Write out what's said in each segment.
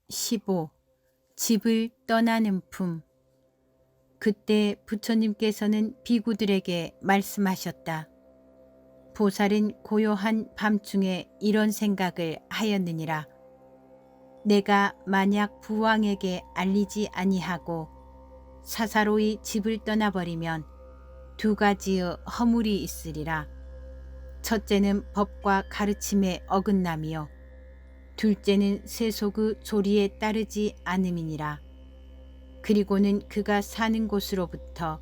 15. 집을 떠나는 품. 그때 부처님께서는 비구들에게 말씀하셨다. 보살은 고요한 밤중에 이런 생각을 하였느니라. 내가 만약 부왕에게 알리지 아니하고 사사로이 집을 떠나버리면 두 가지의 허물이 있으리라. 첫째는 법과 가르침에 어긋남이요, 둘째는 세속의 조리에 따르지 않음이니라. 그리고는 그가 사는 곳으로부터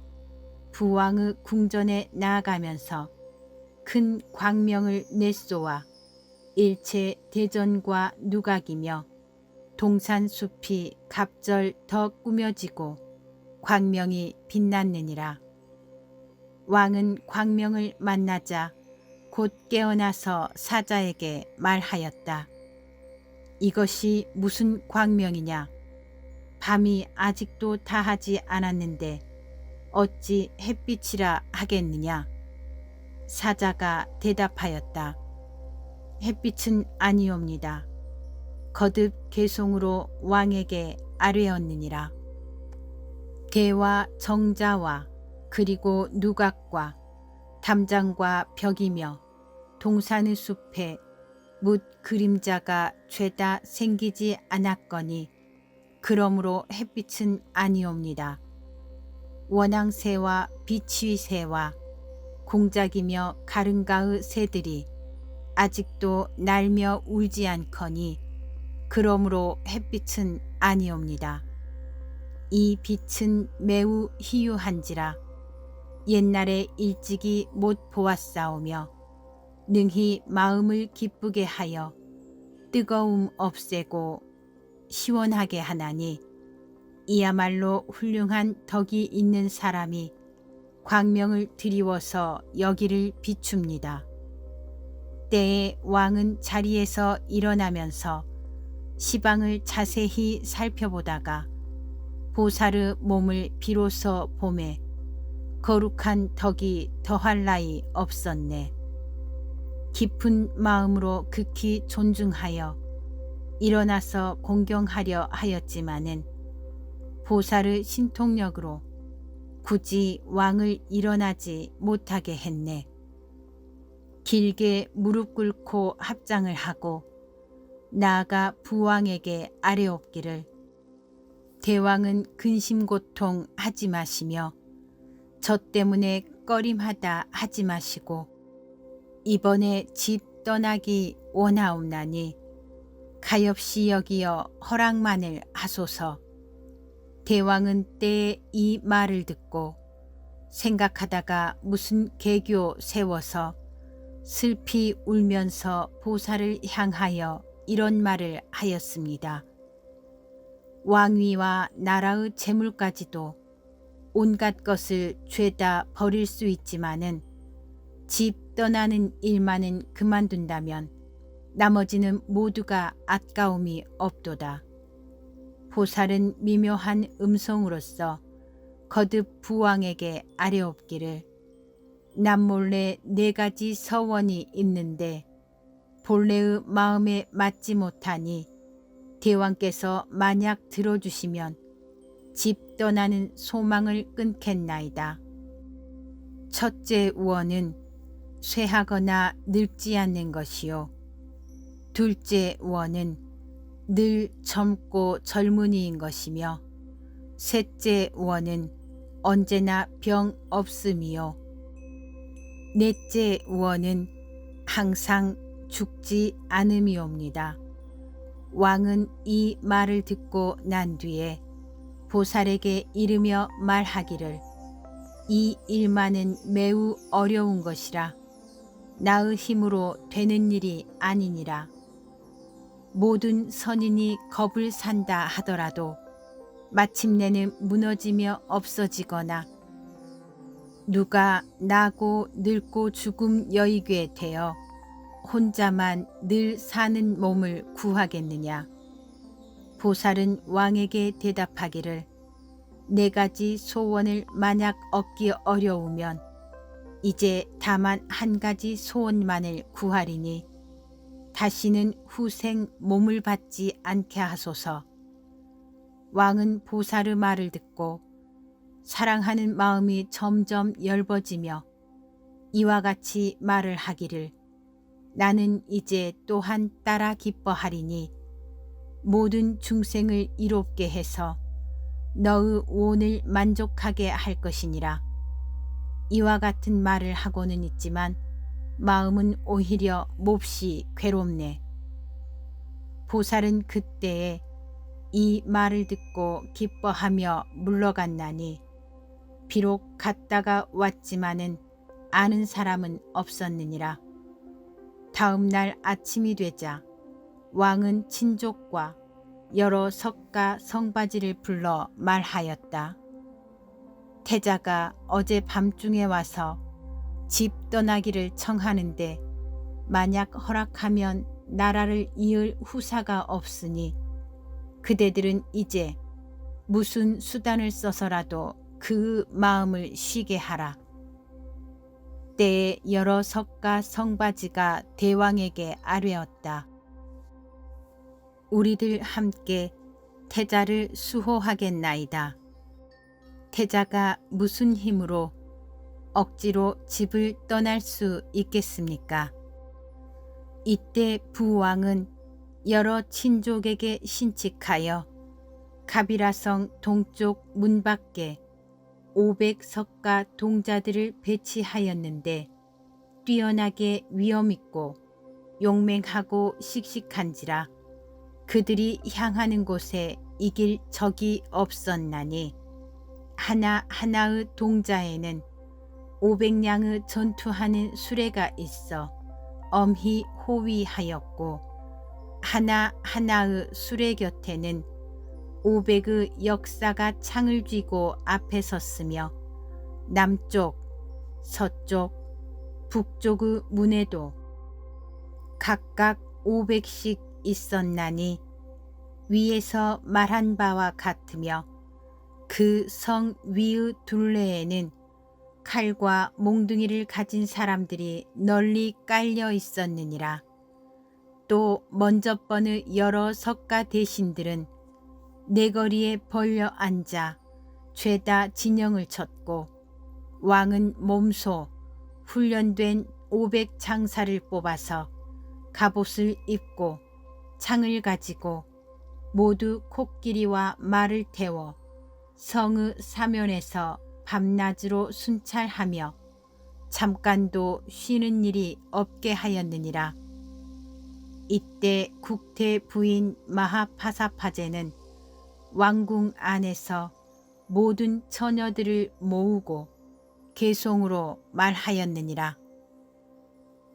부왕의 궁전에 나아가면서 큰 광명을 내쏘아 일체 대전과 누각이며 동산숲이 갑절 더 꾸며지고 광명이 빛났느니라. 왕은 광명을 만나자 곧 깨어나서 사자에게 말하였다. 이것이 무슨 광명이냐? 밤이 아직도 다하지 않았는데 어찌 햇빛이라 하겠느냐? 사자가 대답하였다. 햇빛은 아니옵니다. 거듭 개송으로 왕에게 아뢰었느니라. 개와 정자와 그리고 누각과 담장과 벽이며 동산의 숲에 뭇 그림자가 죄다 생기지 않았거니 그러므로 햇빛은 아니옵니다. 원앙새와 비취새와 공작이며 가른가의 새들이 아직도 날며 울지 않거니 그러므로 햇빛은 아니옵니다. 이 빛은 매우 희유한지라 옛날에 일찍이 못 보았사오며 능히 마음을 기쁘게 하여 뜨거움 없애고 시원하게 하나니 이야말로 훌륭한 덕이 있는 사람이 광명을 드리워서 여기를 비춥니다. 때에 왕은 자리에서 일어나면서 시방을 자세히 살펴보다가 보살의 몸을 비로소 보매 거룩한 덕이 더할 나위 없었네. 깊은 마음으로 극히 존중하여 일어나서 공경하려 하였지만은 보살의 신통력으로 굳이 왕을 일어나지 못하게 했네. 길게 무릎 꿇고 합장을 하고 나아가 부왕에게 아뢰옵기를 대왕은 근심고통 하지 마시며 저 때문에 꺼림하다 하지 마시고 이번에 집 떠나기 원하옵나니 가엾이 여기어 허락만을 하소서. 대왕은 때에 이 말을 듣고 생각하다가 무슨 계교 세워서 슬피 울면서 보살을 향하여 이런 말을 하였습니다. 왕위와 나라의 재물까지도 온갖 것을 죄다 버릴 수 있지만은 집 떠나는 일만은 그만둔다면 나머지는 모두가 아까움이 없도다. 보살은 미묘한 음성으로써 거듭 부왕에게 아뢰옵기를 남몰래 4가지 서원이 있는데 본래의 마음에 맞지 못하니 대왕께서 만약 들어주시면 집 떠나는 소망을 끊겠나이다. 첫째 우원은 쇠하거나 늙지 않는 것이요, 둘째 우원은 늘 젊고 젊은이인 것이며 셋째 우원은 언제나 병 없음이요, 넷째 우원은 항상 죽지 않음이옵니다. 왕은 이 말을 듣고 난 뒤에 보살에게 이르며 말하기를 이 일만은 매우 어려운 것이라 나의 힘으로 되는 일이 아니니라. 모든 선인이 겁을 산다 하더라도 마침내는 무너지며 없어지거나 누가 나고 늙고 죽음 여의게 되어 혼자만 늘 사는 몸을 구하겠느냐. 보살은 왕에게 대답하기를 4가지 소원을 만약 얻기 어려우면 이제 다만 1가지 소원만을 구하리니 다시는 후생 몸을 받지 않게 하소서. 왕은 보사르 말을 듣고 사랑하는 마음이 점점 엷어지며 이와 같이 말을 하기를 나는 이제 또한 따라 기뻐하리니 모든 중생을 이롭게 해서 너의 원을 만족하게 할 것이니라. 이와 같은 말을 하고는 있지만 마음은 오히려 몹시 괴롭네. 보살은 그때에 이 말을 듣고 기뻐하며 물러갔나니 비록 갔다가 왔지만은 아는 사람은 없었느니라. 다음 날 아침이 되자 왕은 친족과 여러 석가 성바지를 불러 말하였다. 태자가 어제 밤중에 와서 집 떠나기를 청하는데 만약 허락하면 나라를 이을 후사가 없으니 그대들은 이제 무슨 수단을 써서라도 그 마음을 쉬게 하라. 때에 여러 석가 성바지가 대왕에게 아뢰었다. 우리들 함께 태자를 수호하겠나이다. 태자가 무슨 힘으로 억지로 집을 떠날 수 있겠습니까? 이때 부왕은 여러 친족에게 신칙하여 가비라성 동쪽 문 밖에 500석가 동자들을 배치하였는데 뛰어나게 위엄있고 용맹하고 씩씩한지라 그들이 향하는 곳에 이길 적이 없었나니 하나하나의 동자에는 500량의 전투하는 수레가 있어 엄히 호위하였고 하나하나의 수레 곁에는 500의 역사가 창을 쥐고 앞에 섰으며 남쪽, 서쪽, 북쪽의 문에도 각각 500씩 있었나니 위에서 말한 바와 같으며 그 성 위의 둘레에는 칼과 몽둥이를 가진 사람들이 널리 깔려 있었느니라. 또 먼저 번의 여러 석가 대신들은 내거리에 벌려 앉아 죄다 진영을 쳤고 왕은 몸소 훈련된 500 장사를 뽑아서 갑옷을 입고 창을 가지고 모두 코끼리와 말을 태워 성의 사면에서 밤낮으로 순찰하며 잠깐도 쉬는 일이 없게 하였느니라. 이때 국태 부인 마하파사파제는 왕궁 안에서 모든 처녀들을 모으고 개송으로 말하였느니라.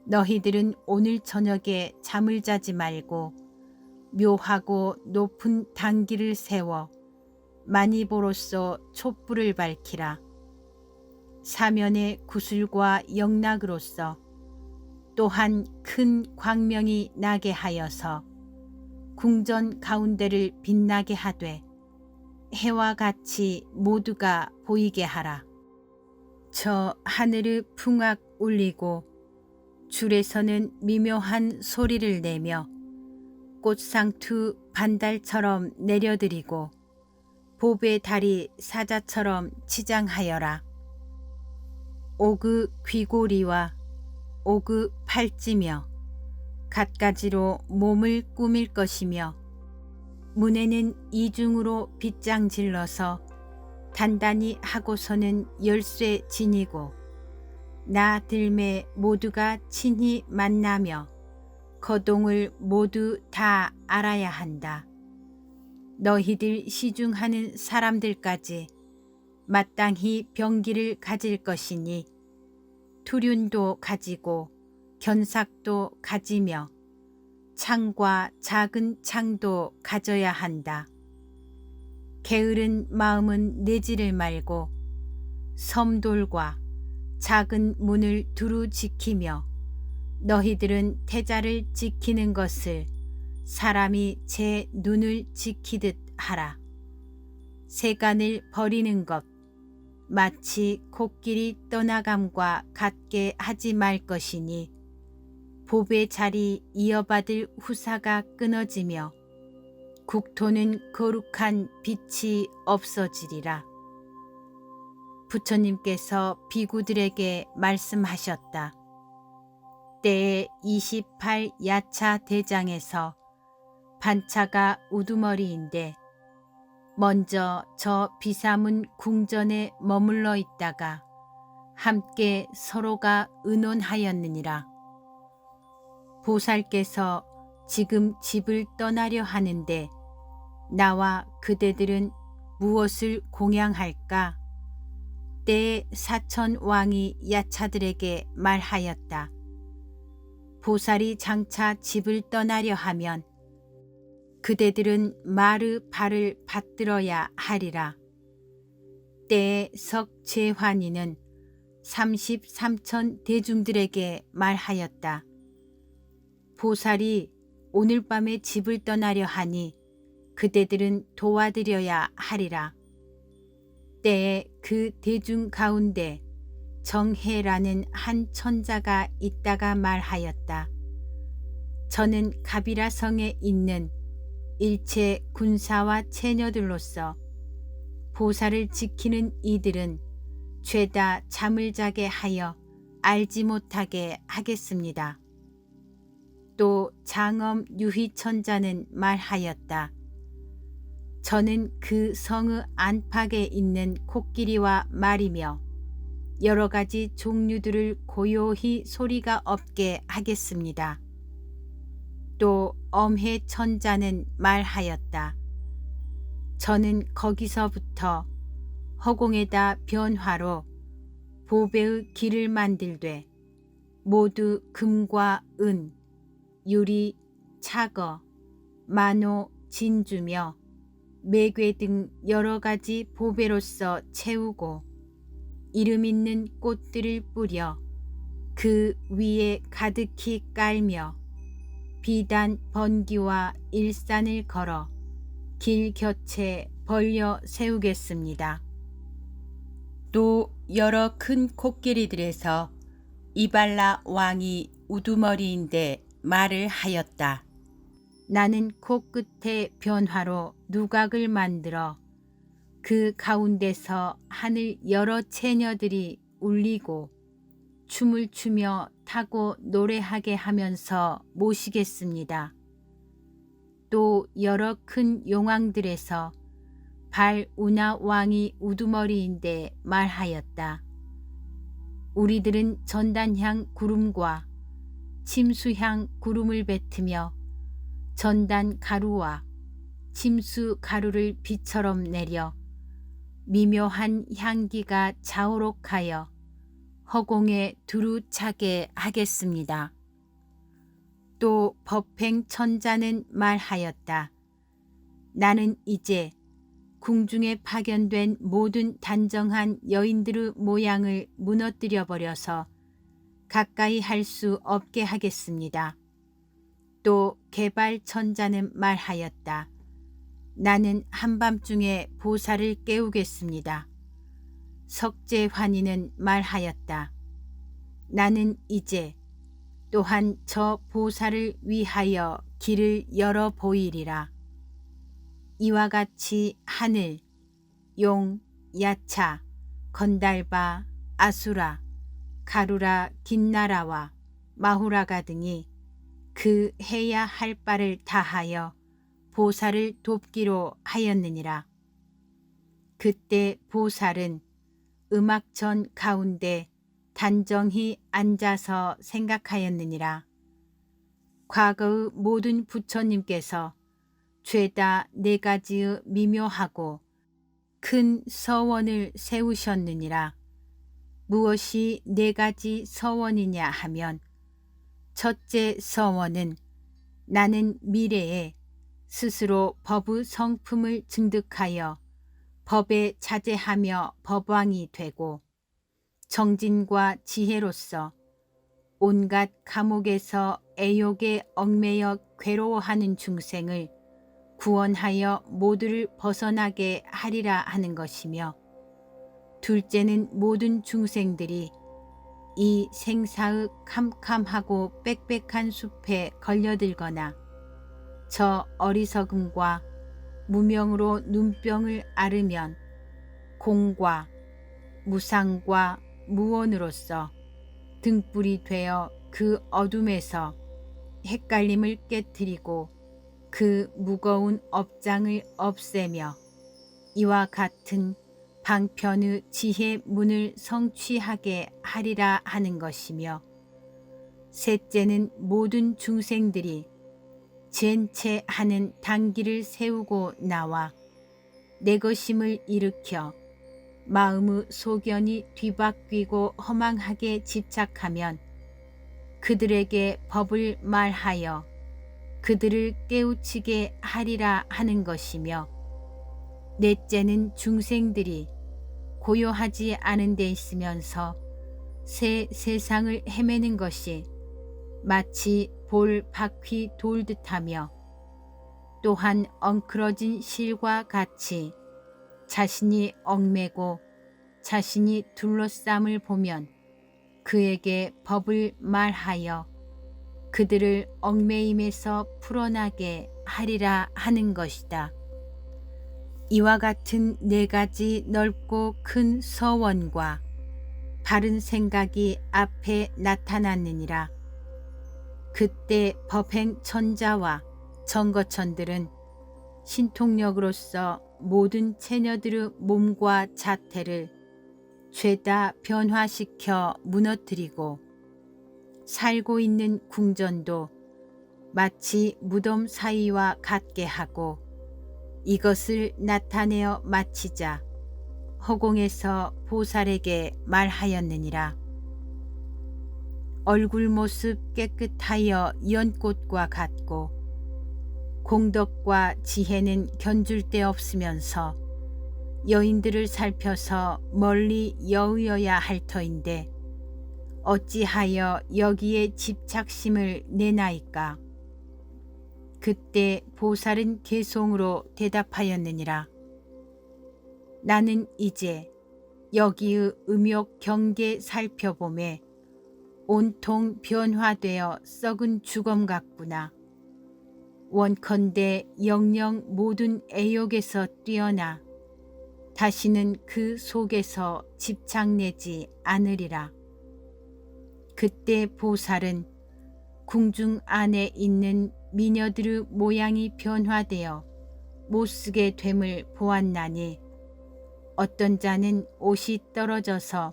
너희들은 오늘 저녁에 잠을 자지 말고 묘하고 높은 단기를 세워 마니보로서 촛불을 밝히라. 사면의 구슬과 영락으로서 또한 큰 광명이 나게 하여서 궁전 가운데를 빛나게 하되 해와 같이 모두가 보이게 하라. 저 하늘의 풍악 울리고 줄에서는 미묘한 소리를 내며 꽃상투 반달처럼 내려드리고 보배 다리 사자처럼 치장하여라. 옥의 귀고리와 옥의 팔찌며 갖가지로 몸을 꾸밀 것이며 문에는 이중으로 빗장 질러서 단단히 하고서는 열쇠 지니고 나 들매 모두가 친히 만나며 거동을 모두 다 알아야 한다. 너희들 시중하는 사람들까지 마땅히 병기를 가질 것이니 투륜도 가지고 견삭도 가지며 창과 작은 창도 가져야 한다. 게으른 마음은 내지를 말고 섬돌과 작은 문을 두루 지키며 너희들은 태자를 지키는 것을 사람이 제 눈을 지키듯 하라. 세간을 버리는 것 마치 코끼리 떠나감과 같게 하지 말 것이니 보배 자리 이어받을 후사가 끊어지며 국토는 거룩한 빛이 없어지리라. 부처님께서 비구들에게 말씀하셨다. 때에 28야차 대장에서 반차가 우두머리인데 먼저 저 비사문 궁전에 머물러 있다가 함께 서로가 의논하였느니라. 보살께서 지금 집을 떠나려 하는데 나와 그대들은 무엇을 공양할까? 때에 사천왕이 야차들에게 말하였다. 보살이 장차 집을 떠나려 하면 그대들은 마르 발을 받들어야 하리라. 때에 석재환이는 33천 대중들에게 말하였다. 보살이 오늘 밤에 집을 떠나려 하니 그대들은 도와드려야 하리라. 때에 그 대중 가운데 정해라는 한 천자가 있다가 말하였다. 저는 가비라 성에 있는 일체 군사와 체녀들로서 보살을 지키는 이들은 죄다 잠을 자게 하여 알지 못하게 하겠습니다. 또 장엄 유희천자는 말하였다. 저는 그 성의 안팎에 있는 코끼리와 말이며 여러 가지 종류들을 고요히 소리가 없게 하겠습니다. 또 엄해천자는 말하였다. 저는 거기서부터 허공에다 변화로 보배의 길을 만들되 모두 금과 은, 유리, 차거, 만호, 진주며 매괴 등 여러 가지 보배로서 채우고 이름 있는 꽃들을 뿌려 그 위에 가득히 깔며 비단 번기와 일산을 걸어 길 곁에 벌려 세우겠습니다. 또 여러 큰 코끼리들에서 이발라 왕이 우두머리인데 말을 하였다. 나는 코끝에 변화로 누각을 만들어 그 가운데서 하늘 여러 체녀들이 울리고 춤을 추며 타고 노래하게 하면서 모시겠습니다. 또 여러 큰 용왕들에서 발우나 왕이 우두머리인데 말하였다. 우리들은 전단향 구름과 침수향 구름을 뱉으며 전단 가루와 침수 가루를 비처럼 내려 미묘한 향기가 자오록하여 허공에 두루 차게 하겠습니다. 또 법행 천자는 말하였다. 나는 이제 궁중에 파견된 모든 단정한 여인들의 모양을 무너뜨려 버려서 가까이 할 수 없게 하겠습니다. 또 개발천자는 말하였다. 나는 한밤중에 보살을 깨우겠습니다. 석재환이는 말하였다. 나는 이제 또한 저 보살을 위하여 길을 열어 보이리라. 이와 같이 하늘, 용, 야차, 건달바, 아수라, 가루라, 긴나라와 마후라가 등이 그 해야 할 바를 다하여 보살을 돕기로 하였느니라. 그때 보살은 음악전 가운데 단정히 앉아서 생각하였느니라. 과거의 모든 부처님께서 죄다 4가지의 미묘하고 큰 서원을 세우셨느니라. 무엇이 4가지 서원이냐 하면 첫째 서원은 나는 미래에 스스로 법의 성품을 증득하여 법에 자제하며 법왕이 되고 정진과 지혜로서 온갖 감옥에서 애욕에 얽매여 괴로워하는 중생을 구원하여 모두를 벗어나게 하리라 하는 것이며, 둘째는 모든 중생들이 이 생사의 캄캄하고 빽빽한 숲에 걸려들거나 저 어리석음과 무명으로 눈병을 앓으면 공과 무상과 무언으로서 등불이 되어 그 어둠에서 헷갈림을 깨트리고 그 무거운 업장을 없애며 이와 같은 방편의 지혜 문을 성취하게 하리라 하는 것이며, 셋째는 모든 중생들이 젠체하는 단기를 세우고 나와 내 것임을 일으켜 마음의 소견이 뒤바뀌고 허망하게 집착하면 그들에게 법을 말하여 그들을 깨우치게 하리라 하는 것이며, 넷째는 중생들이 고요하지 않은 데 있으면서 새 세상을 헤매는 것이 마치 볼 바퀴 돌듯하며, 또한 엉클어진 실과 같이 자신이 얽매고 자신이 둘러쌈을 보면 그에게 법을 말하여 그들을 얽매임에서 풀어나게 하리라 하는 것이다. 이와 같은 네 가지 넓고 큰 서원과 바른 생각이 앞에 나타났느니라. 그때 법행천자와 정거천들은 신통력으로서 모든 체녀들의 몸과 자태를 죄다 변화시켜 무너뜨리고, 살고 있는 궁전도 마치 무덤 사이와 같게 하고 이것을 나타내어 마치자 허공에서 보살에게 말하였느니라. 얼굴 모습 깨끗하여 연꽃과 같고 공덕과 지혜는 견줄 데 없으면서 여인들을 살펴서 멀리 여의어야 할 터인데 어찌하여 여기에 집착심을 내나이까? 그때 보살은 개송으로 대답하였느니라. 나는 이제 여기의 음욕 경계 살펴보매 온통 변화되어 썩은 주검 같구나. 원컨대 영영 모든 애욕에서 뛰어나 다시는 그 속에서 집착내지 않으리라. 그때 보살은 궁중 안에 있는 미녀들의 모양이 변화되어 못쓰게 됨을 보았나니, 어떤 자는 옷이 떨어져서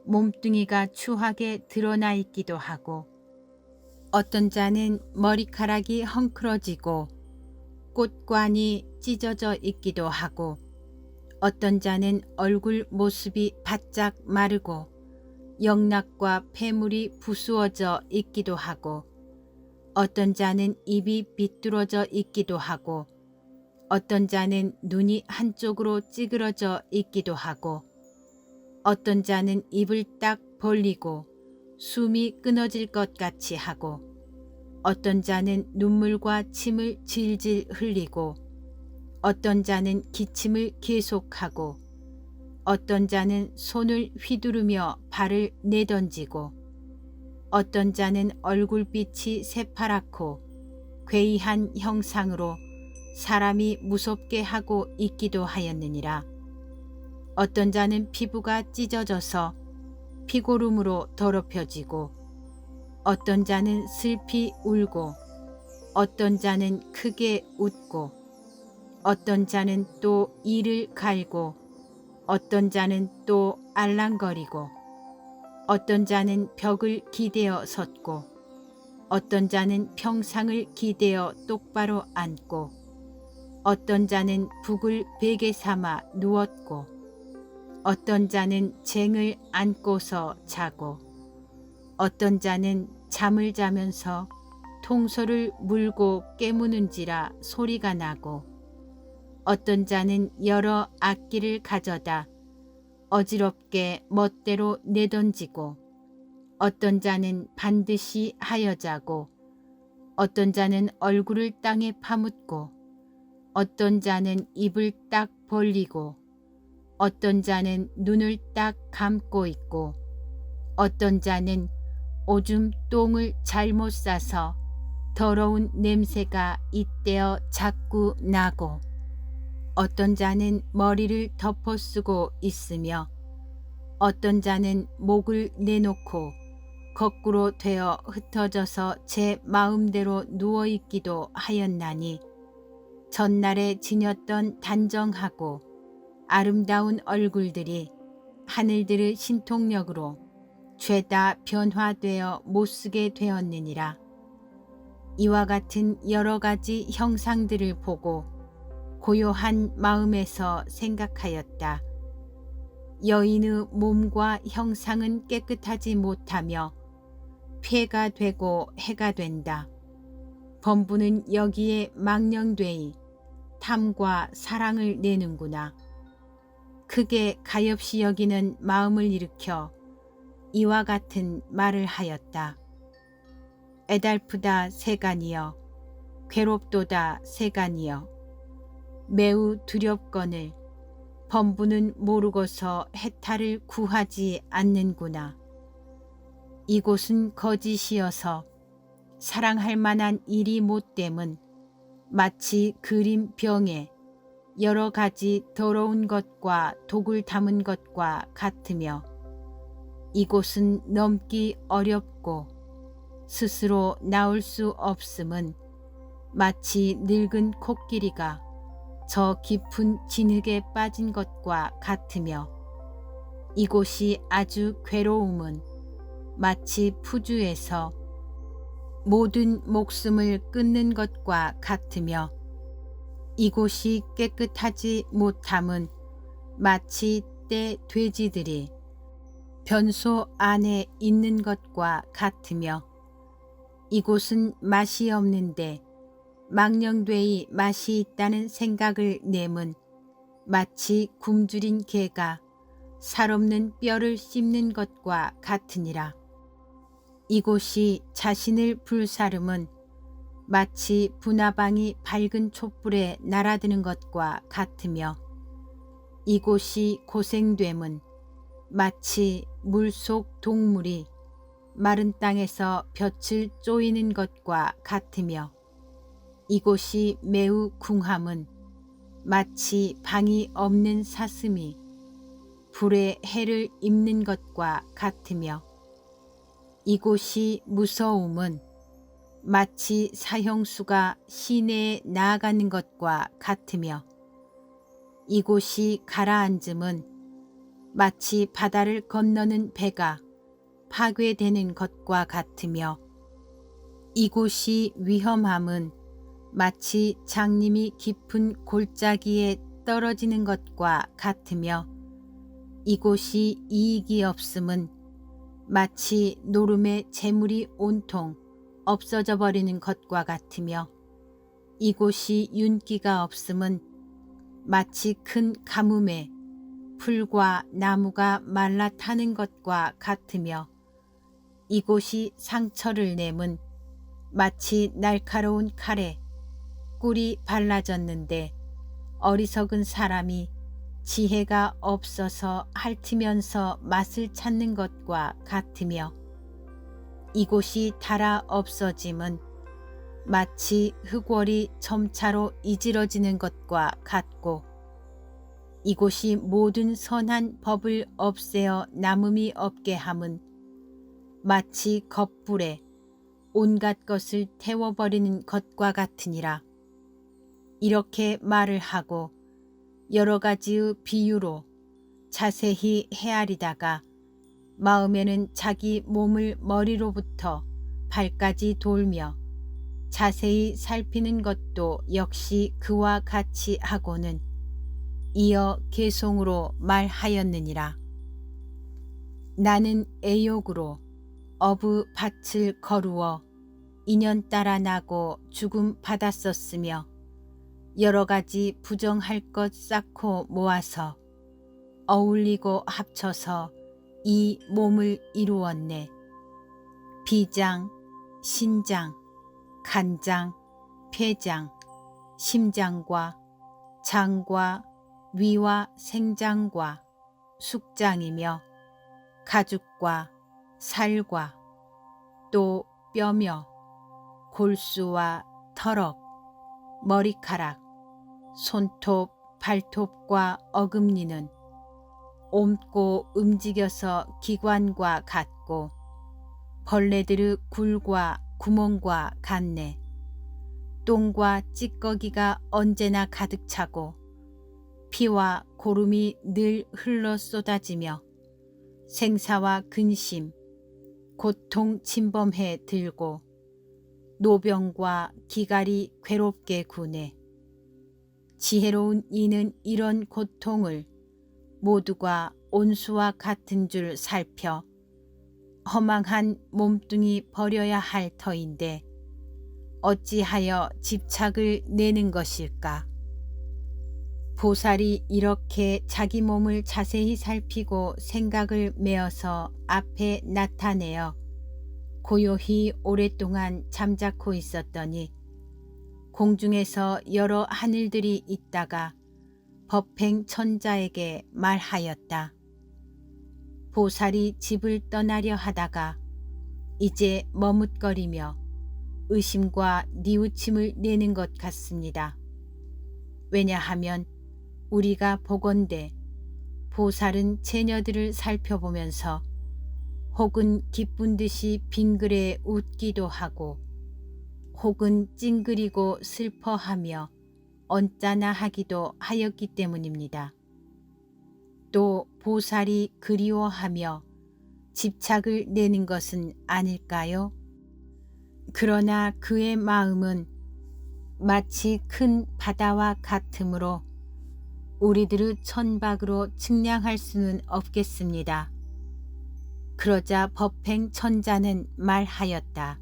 몸뚱이가 추하게 드러나 있기도 하고, 어떤 자는 머리카락이 헝클어지고 꽃관이 찢어져 있기도 하고, 어떤 자는 얼굴 모습이 바짝 마르고 영락과 폐물이 부수어져 있기도 하고, 어떤 자는 입이 비뚤어져 있기도 하고, 어떤 자는 눈이 한쪽으로 찌그러져 있기도 하고, 어떤 자는 입을 딱 벌리고 숨이 끊어질 것 같이 하고, 어떤 자는 눈물과 침을 질질 흘리고, 어떤 자는 기침을 계속하고, 어떤 자는 손을 휘두르며 발을 내던지고, 어떤 자는 얼굴빛이 새파랗고 괴이한 형상으로 사람이 무섭게 하고 있기도 하였느니라. 어떤 자는 피부가 찢어져서 피고름으로 더럽혀지고, 어떤 자는 슬피 울고, 어떤 자는 크게 웃고, 어떤 자는 또 이를 갈고, 어떤 자는 또 알랑거리고, 어떤 자는 벽을 기대어 섰고, 어떤 자는 평상을 기대어 똑바로 앉고, 어떤 자는 북을 베개 삼아 누웠고, 어떤 자는 쟁을 안고서 자고, 어떤 자는 잠을 자면서 통솔을 물고 깨무는지라 소리가 나고, 어떤 자는 여러 악기를 가져다 어지럽게 멋대로 내던지고, 어떤 자는 반드시 하여 자고, 어떤 자는 얼굴을 땅에 파묻고, 어떤 자는 입을 딱 벌리고, 어떤 자는 눈을 딱 감고 있고, 어떤 자는 오줌 똥을 잘못 싸서 더러운 냄새가 잇대어 자꾸 나고, 어떤 자는 머리를 덮어쓰고 있으며 어떤 자는 목을 내놓고 거꾸로 되어 흩어져서 제 마음대로 누워있기도 하였나니 전날에 지녔던 단정하고 아름다운 얼굴들이 하늘들의 신통력으로 죄다 변화되어 못쓰게 되었느니라. 이와 같은 여러 가지 형상들을 보고 고요한 마음에서 생각하였다. 여인의 몸과 형상은 깨끗하지 못하며 폐가 되고 해가 된다. 범부는 여기에 망령되이 탐과 사랑을 내는구나. 크게 가엾이 여기는 마음을 일으켜 이와 같은 말을 하였다. 애달프다 세간이여, 괴롭도다 세간이여, 매우 두렵거늘 범부는 모르고서 해탈을 구하지 않는구나. 이곳은 거짓이어서 사랑할 만한 일이 못됨은 마치 그림 병에 여러 가지 더러운 것과 독을 담은 것과 같으며 이곳은 넘기 어렵고 스스로 나올 수 없음은 마치 늙은 코끼리가 저 깊은 진흙에 빠진 것과 같으며 이곳이 아주 괴로움은 마치 푸주에서 모든 목숨을 끊는 것과 같으며 이곳이 깨끗하지 못함은 마치 떼 돼지들이 변소 안에 있는 것과 같으며 이곳은 맛이 없는데 망령되이 맛이 있다는 생각을 내면 마치 굶주린 개가 살없는 뼈를 씹는 것과 같으니라. 이곳이 자신을 불사름은 마치 분화방이 밝은 촛불에 날아드는 것과 같으며 이곳이 고생됨은 마치 물속 동물이 마른 땅에서 볕을 쪼이는 것과 같으며 이곳이 매우 궁함은 마치 방이 없는 사슴이 불에 해를 입는 것과 같으며 이곳이 무서움은 마치 사형수가 시내에 나아가는 것과 같으며 이곳이 가라앉음은 마치 바다를 건너는 배가 파괴되는 것과 같으며 이곳이 위험함은 마치 장님이 깊은 골짜기에 떨어지는 것과 같으며 이곳이 이익이 없음은 마치 노름의 재물이 온통 없어져 버리는 것과 같으며 이곳이 윤기가 없음은 마치 큰 가뭄에 풀과 나무가 말라 타는 것과 같으며 이곳이 상처를 내면 마치 날카로운 칼에 꿀이 발라졌는데 어리석은 사람이 지혜가 없어서 핥으면서 맛을 찾는 것과 같으며 이곳이 닳아 없어짐은 마치 흙월이 점차로 이지러지는 것과 같고 이곳이 모든 선한 법을 없애어 남음이 없게 함은 마치 겁불에 온갖 것을 태워버리는 것과 같으니라. 이렇게 말을 하고 여러 가지의 비유로 자세히 헤아리다가 마음에는 자기 몸을 머리로부터 발까지 돌며 자세히 살피는 것도 역시 그와 같이 하고는 이어 개송으로 말하였느니라. 나는 애욕으로 어부 밭을 거루어 인연 따라 나고 죽음 받았었으며 여러 가지 부정할 것 쌓고 모아서 어울리고 합쳐서 이 몸을 이루었네. 비장, 신장, 간장, 폐장, 심장과 장과 위와 생장과 숙장이며 가죽과 살과 또 뼈며 골수와 터럭, 머리카락, 손톱, 발톱과 어금니는 옮고 움직여서 기관과 같고 벌레들의 굴과 구멍과 같네. 똥과 찌꺼기가 언제나 가득 차고 피와 고름이 늘 흘러 쏟아지며 생사와 근심, 고통 침범해 들고 노병과 기갈이 괴롭게 구네. 지혜로운 이는 이런 고통을 모두가 온수와 같은 줄 살펴 허망한 몸뚱이 버려야 할 터인데 어찌하여 집착을 내는 것일까? 보살이 이렇게 자기 몸을 자세히 살피고 생각을 메어서 앞에 나타내어 고요히 오랫동안 잠자코 있었더니 공중에서 여러 하늘들이 있다가 법행 천자에게 말하였다. 보살이 집을 떠나려 하다가 이제 머뭇거리며 의심과 뉘우침을 내는 것 같습니다. 왜냐하면 우리가 보건대 보살은 제녀들을 살펴보면서 혹은 기쁜 듯이 빙그레 웃기도 하고 혹은 찡그리고 슬퍼하며 언짢아 하기도 하였기 때문입니다. 또 보살이 그리워하며 집착을 내는 것은 아닐까요? 그러나 그의 마음은 마치 큰 바다와 같으므로 우리들의 천박으로 측량할 수는 없겠습니다. 그러자 법행 천자는 말하였다.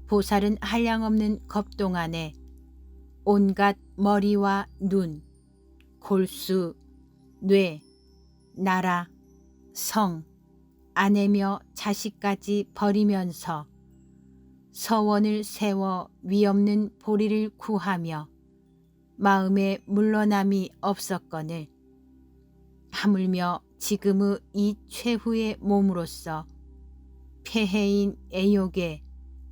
보살은 한량없는 겁동 안에 온갖 머리와 눈, 골수, 뇌, 나라, 성, 아내며 자식까지 버리면서 서원을 세워 위없는 보리를 구하며 마음에 물러남이 없었거늘 하물며 지금의 이 최후의 몸으로서 폐해인 애욕에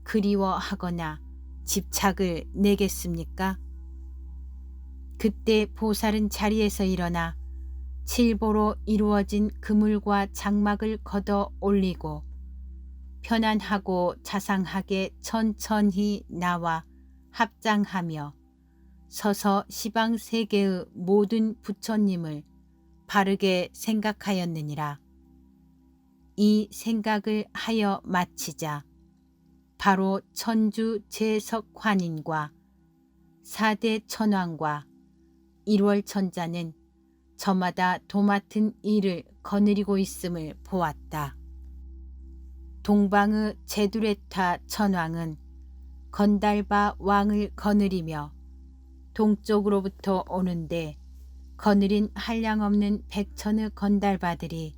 그리워하거나 집착을 내겠습니까? 그때 보살은 자리에서 일어나 칠보로 이루어진 그물과 장막을 걷어 올리고 편안하고 자상하게 천천히 나와 합장하며 서서 시방 세계의 모든 부처님을 바르게 생각하였느니라. 이 생각을 하여 마치자 바로 천주 제석환인과 사대 천왕과 일월천자는 저마다 도맡은 일을 거느리고 있음을 보았다. 동방의 제두레타 천왕은 건달바 왕을 거느리며 동쪽으로부터 오는데 거느린 한량없는 백천의 건달바들이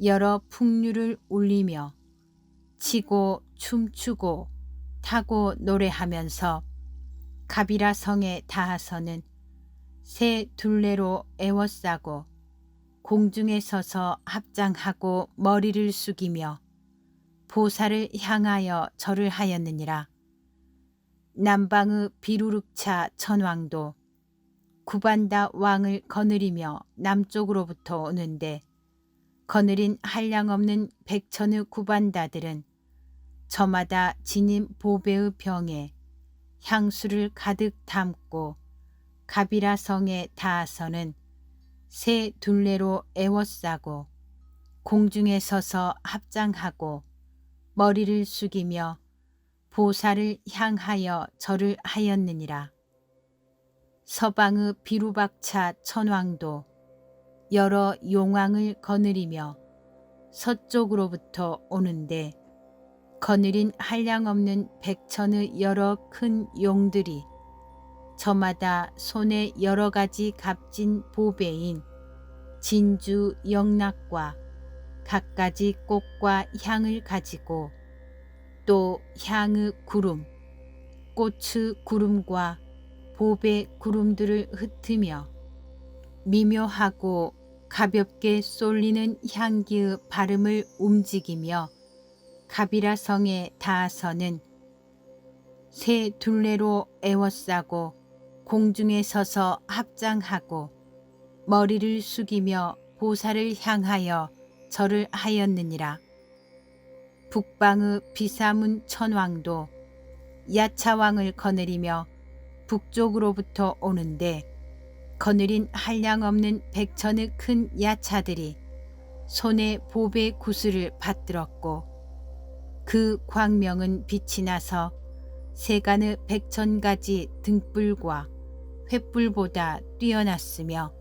여러 풍류를 울리며 치고 춤추고 타고 노래하면서 가비라 성에 닿아서는 새 둘레로 에워싸고 공중에 서서 합장하고 머리를 숙이며 보살을 향하여 절을 하였느니라. 남방의 비루룩차 천왕도 구반다 왕을 거느리며 남쪽으로부터 오는데 거느린 한량없는 백천의 구반다들은 저마다 지닌 보배의 병에 향수를 가득 담고 가비라 성에 닿아서는 새 둘레로 에워싸고 공중에 서서 합장하고 머리를 숙이며 보살을 향하여 절을 하였느니라. 서방의 비루박차 천왕도 여러 용왕을 거느리며 서쪽으로부터 오는데 거느린 한량없는 백천의 여러 큰 용들이 저마다 손에 여러 가지 값진 보배인 진주 영락과 갖가지 꽃과 향을 가지고 또 향의 구름, 꽃의 구름과 보배 구름들을 흩으며 미묘하고 가볍게 쏠리는 향기의 발음을 움직이며 가비라 성에 닿아서는 새 둘레로 에워싸고 공중에 서서 합장하고 머리를 숙이며 보살을 향하여 절을 하였느니라. 북방의 비사문 천왕도 야차왕을 거느리며 북쪽으로부터 오는데 거느린 한량없는 백천의 큰 야차들이 손에 보배 구슬을 받들었고 그 광명은 빛이 나서 세간의 백천가지 등불과 횃불보다 뛰어났으며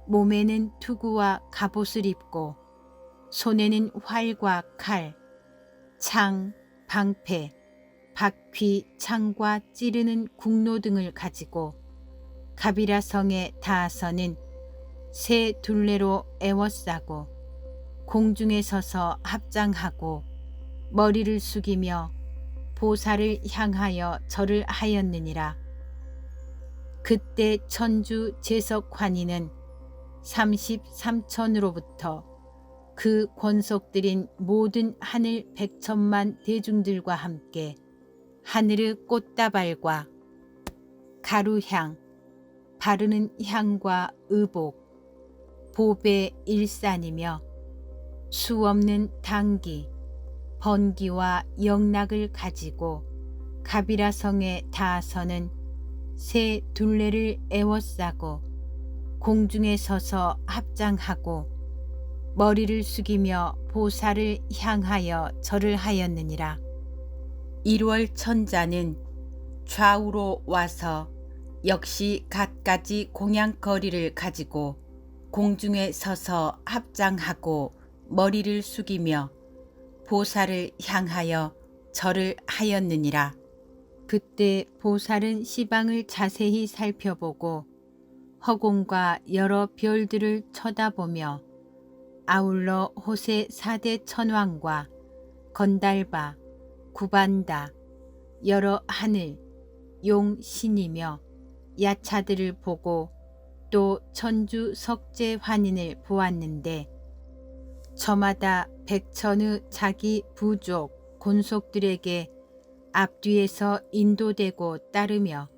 몸에는 투구와 갑옷을 입고 손에는 활과 칼, 창, 방패, 바퀴, 창과 찌르는 국로 등을 가지고 가비라성에 닿아서는 새 둘레로 에워싸고 공중에 서서 합장하고 머리를 숙이며 보살을 향하여 절을 하였느니라. 그때 천주 제석환이는 33천으로부터 그 권속들인 모든 하늘 백천만 대중들과 함께 하늘의 꽃다발과 가루향, 바르는 향과 의복, 보배 일산이며 수없는 당기, 번기와 영락을 가지고 가비라성에 닿아서는 새 둘레를 에워싸고 공중에 서서 합장하고 머리를 숙이며 보살을 향하여 절을 하였느니라. 1월 천자는 좌우로 와서 역시 갖가지 공양거리를 가지고 공중에 서서 합장하고 머리를 숙이며 보살을 향하여 절을 하였느니라. 그때 보살은 시방을 자세히 살펴보고 허공과 여러 별들을 쳐다보며 아울러 호세 4대 천왕과 건달바, 구반다, 여러 하늘, 용 신이며 야차들을 보고 또 천주 석재 환인을 보았는데 저마다 백천의 자기 부족, 곤속들에게 앞뒤에서 인도되고 따르며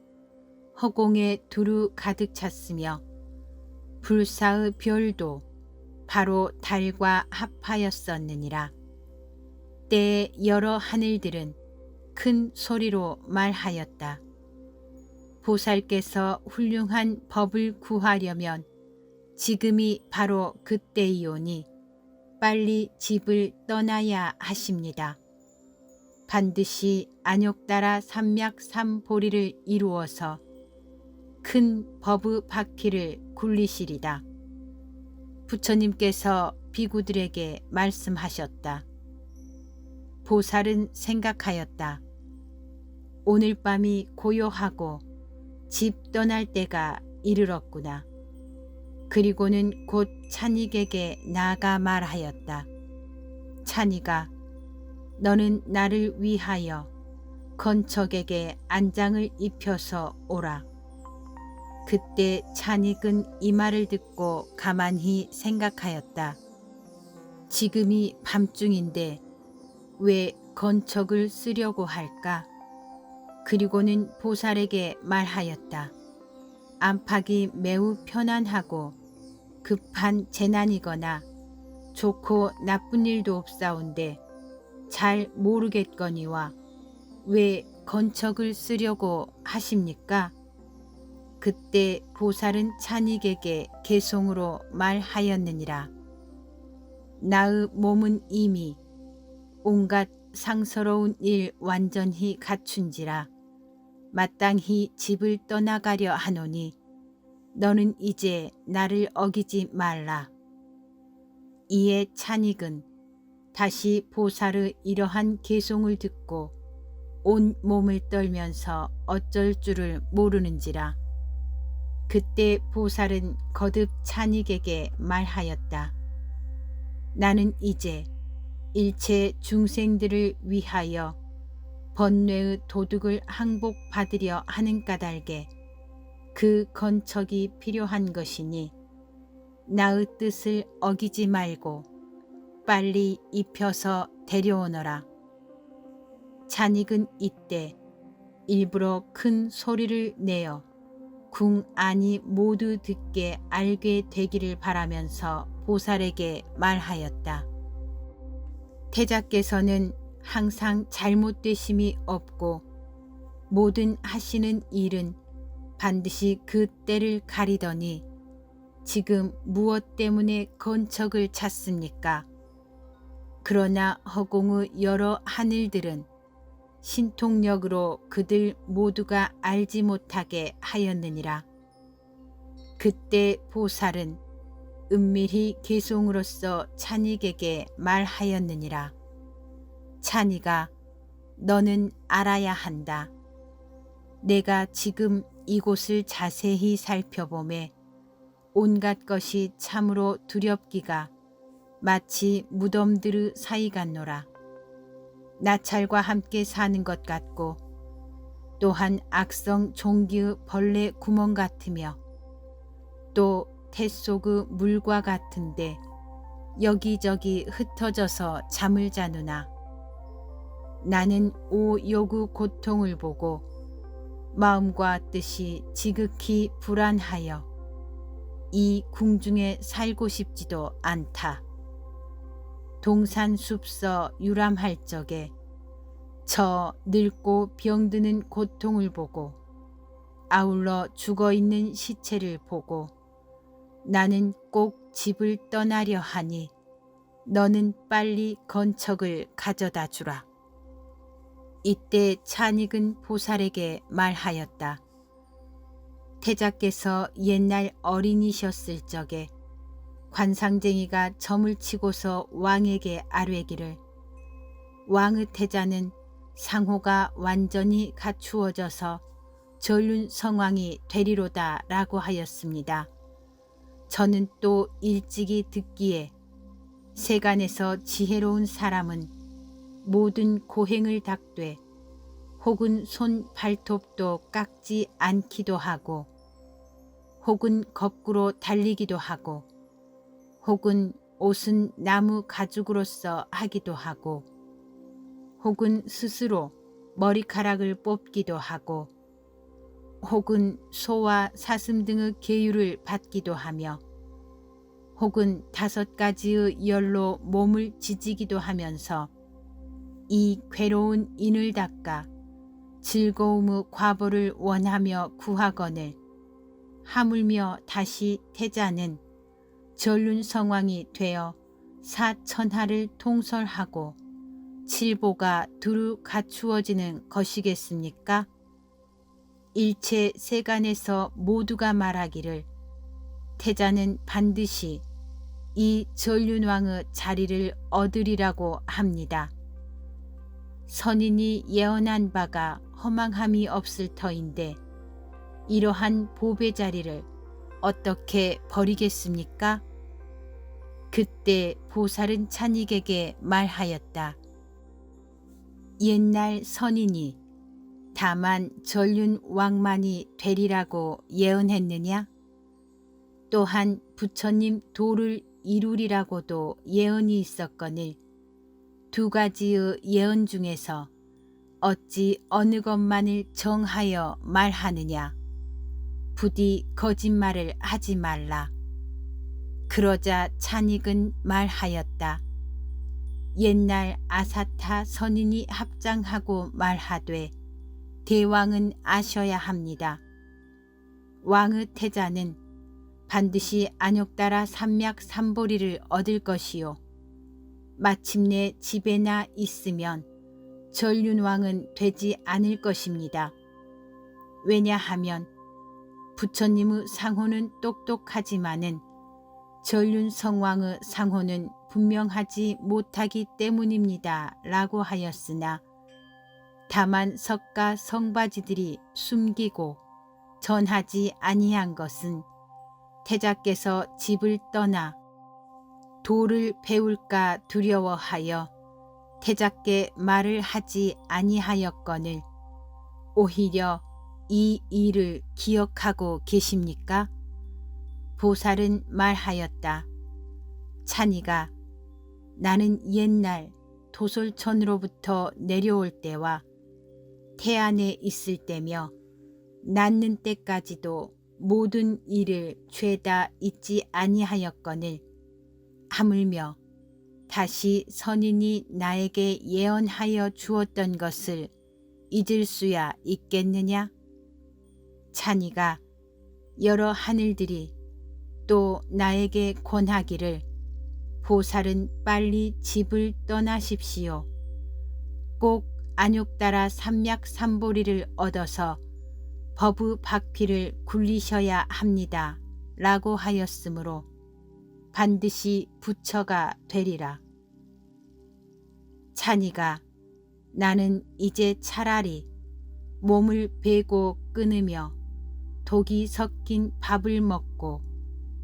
허공에 두루 가득 찼으며 불사의 별도 바로 달과 합하였었느니라. 때에 여러 하늘들은 큰 소리로 말하였다. 보살께서 훌륭한 법을 구하려면 지금이 바로 그때이오니 빨리 집을 떠나야 하십니다. 반드시 안욕따라 삼맥삼보리를 이루어서 큰 법의 바퀴를 굴리시리다. 부처님께서 비구들에게 말씀하셨다. 보살은 생각하였다. 오늘 밤이 고요하고 집 떠날 때가 이르렀구나. 그리고는 곧 찬익에게 나아가 말하였다. 찬익아, 너는 나를 위하여 건척에게 안장을 입혀서 오라. 그때 찬익은 이 말을 듣고 가만히 생각하였다. 지금이 밤중인데 왜 건척을 쓰려고 할까? 그리고는 보살에게 말하였다. 안팎이 매우 편안하고 급한 재난이거나 좋고 나쁜 일도 없사온데 잘 모르겠거니와 왜 건척을 쓰려고 하십니까? 그때 보살은 찬익에게 개송으로 말하였느니라. 나의 몸은 이미 온갖 상서로운 일 완전히 갖춘지라 마땅히 집을 떠나가려 하노니 너는 이제 나를 어기지 말라. 이에 찬익은 다시 보살의 이러한 개송을 듣고 온 몸을 떨면서 어쩔 줄을 모르는지라. 그때 보살은 거듭 찬익에게 말하였다. 나는 이제 일체 중생들을 위하여 번뇌의 도둑을 항복받으려 하는 까닭에 그 건척이 필요한 것이니 나의 뜻을 어기지 말고 빨리 입혀서 데려오너라. 찬익은 이때 일부러 큰 소리를 내어 궁 안이 모두 듣게 알게 되기를 바라면서 보살에게 말하였다. 태자께서는 항상 잘못되심이 없고 모든 하시는 일은 반드시 그 때를 가리더니 지금 무엇 때문에 건척을 찾습니까? 그러나 허공의 여러 하늘들은 신통력으로 그들 모두가 알지 못하게 하였느니라. 그때 보살은 은밀히 개송으로서 찬익에게 말하였느니라. 찬익아, 너는 알아야 한다. 내가 지금 이곳을 자세히 살펴보매 온갖 것이 참으로 두렵기가 마치 무덤들의 사이 같노라. 나찰과 함께 사는 것 같고 또한 악성 종기의 벌레 구멍 같으며 또 태 속의 물과 같은데 여기저기 흩어져서 잠을 자누나 나는 오욕의 고통을 보고 마음과 뜻이 지극히 불안하여 이 궁중에 살고 싶지도 않다. 동산숲서 유람할 적에 저 늙고 병드는 고통을 보고 아울러 죽어있는 시체를 보고 나는 꼭 집을 떠나려 하니 너는 빨리 건척을 가져다 주라. 이때 찬익은 보살에게 말하였다. 태자께서 옛날 어린이셨을 적에 관상쟁이가 점을 치고서 왕에게 아뢰기를 왕의 태자는 상호가 완전히 갖추어져서 전륜 성왕이 되리로다 라고 하였습니다. 저는 또 일찍이 듣기에 세간에서 지혜로운 사람은 모든 고행을 닦되 혹은 손 발톱도 깎지 않기도 하고 혹은 거꾸로 달리기도 하고 혹은 옷은 나무 가죽으로서 하기도 하고 혹은 스스로 머리카락을 뽑기도 하고 혹은 소와 사슴 등의 계유를 받기도 하며 혹은 5가지의 열로 몸을 지지기도 하면서 이 괴로운 인을 닦아 즐거움의 과보를 원하며 구하거늘 하물며 다시 태자는 전륜 성왕이 되어 사천하를 통솔하고 칠보가 두루 갖추어지는 것이겠습니까? 일체 세간에서 모두가 말하기를 태자는 반드시 이 전륜왕의 자리를 얻으리라고 합니다. 선인이 예언한 바가 허망함이 없을 터인데 이러한 보배 자리를 어떻게 버리겠습니까? 그때 보살은 찬익에게 말하였다. 옛날 선인이 다만 전륜왕만이 되리라고 예언했느냐? 또한 부처님 도를 이루리라고도 예언이 있었거늘 2가지의 예언 중에서 어찌 어느 것만을 정하여 말하느냐? 부디 거짓말을 하지 말라. 그러자 찬익은 말하였다. 옛날 아사타 선인이 합장하고 말하되 대왕은 아셔야 합니다. 왕의 태자는 반드시 안욕따라 삼맥삼보리를 얻을 것이요. 마침내 집에나 있으면 전륜왕은 되지 않을 것입니다. 왜냐하면 부처님의 상호는 똑똑하지만은 전륜성왕의 상호는 분명하지 못하기 때문입니다. 라고 하였으나 다만 석가 성바지들이 숨기고 전하지 아니한 것은 태자께서 집을 떠나 도를 배울까 두려워하여 태자께 말을 하지 아니하였거늘 오히려 이 일을 기억하고 계십니까? 보살은 말하였다. 찬이가 나는 옛날 도솔천으로부터 내려올 때와 태안에 있을 때며 낳는 때까지도 모든 일을 죄다 잊지 아니하였거늘 하물며 다시 선인이 나에게 예언하여 주었던 것을 잊을 수야 있겠느냐? 찬이가 여러 하늘들이 또 나에게 권하기를 보살은 빨리 집을 떠나십시오. 꼭 안욕따라 삼맥삼보리를 얻어서 버브 박피를 굴리셔야 합니다. 라고 하였으므로 반드시 부처가 되리라. 찬이가 나는 이제 차라리 몸을 베고 끊으며 독이 섞인 밥을 먹고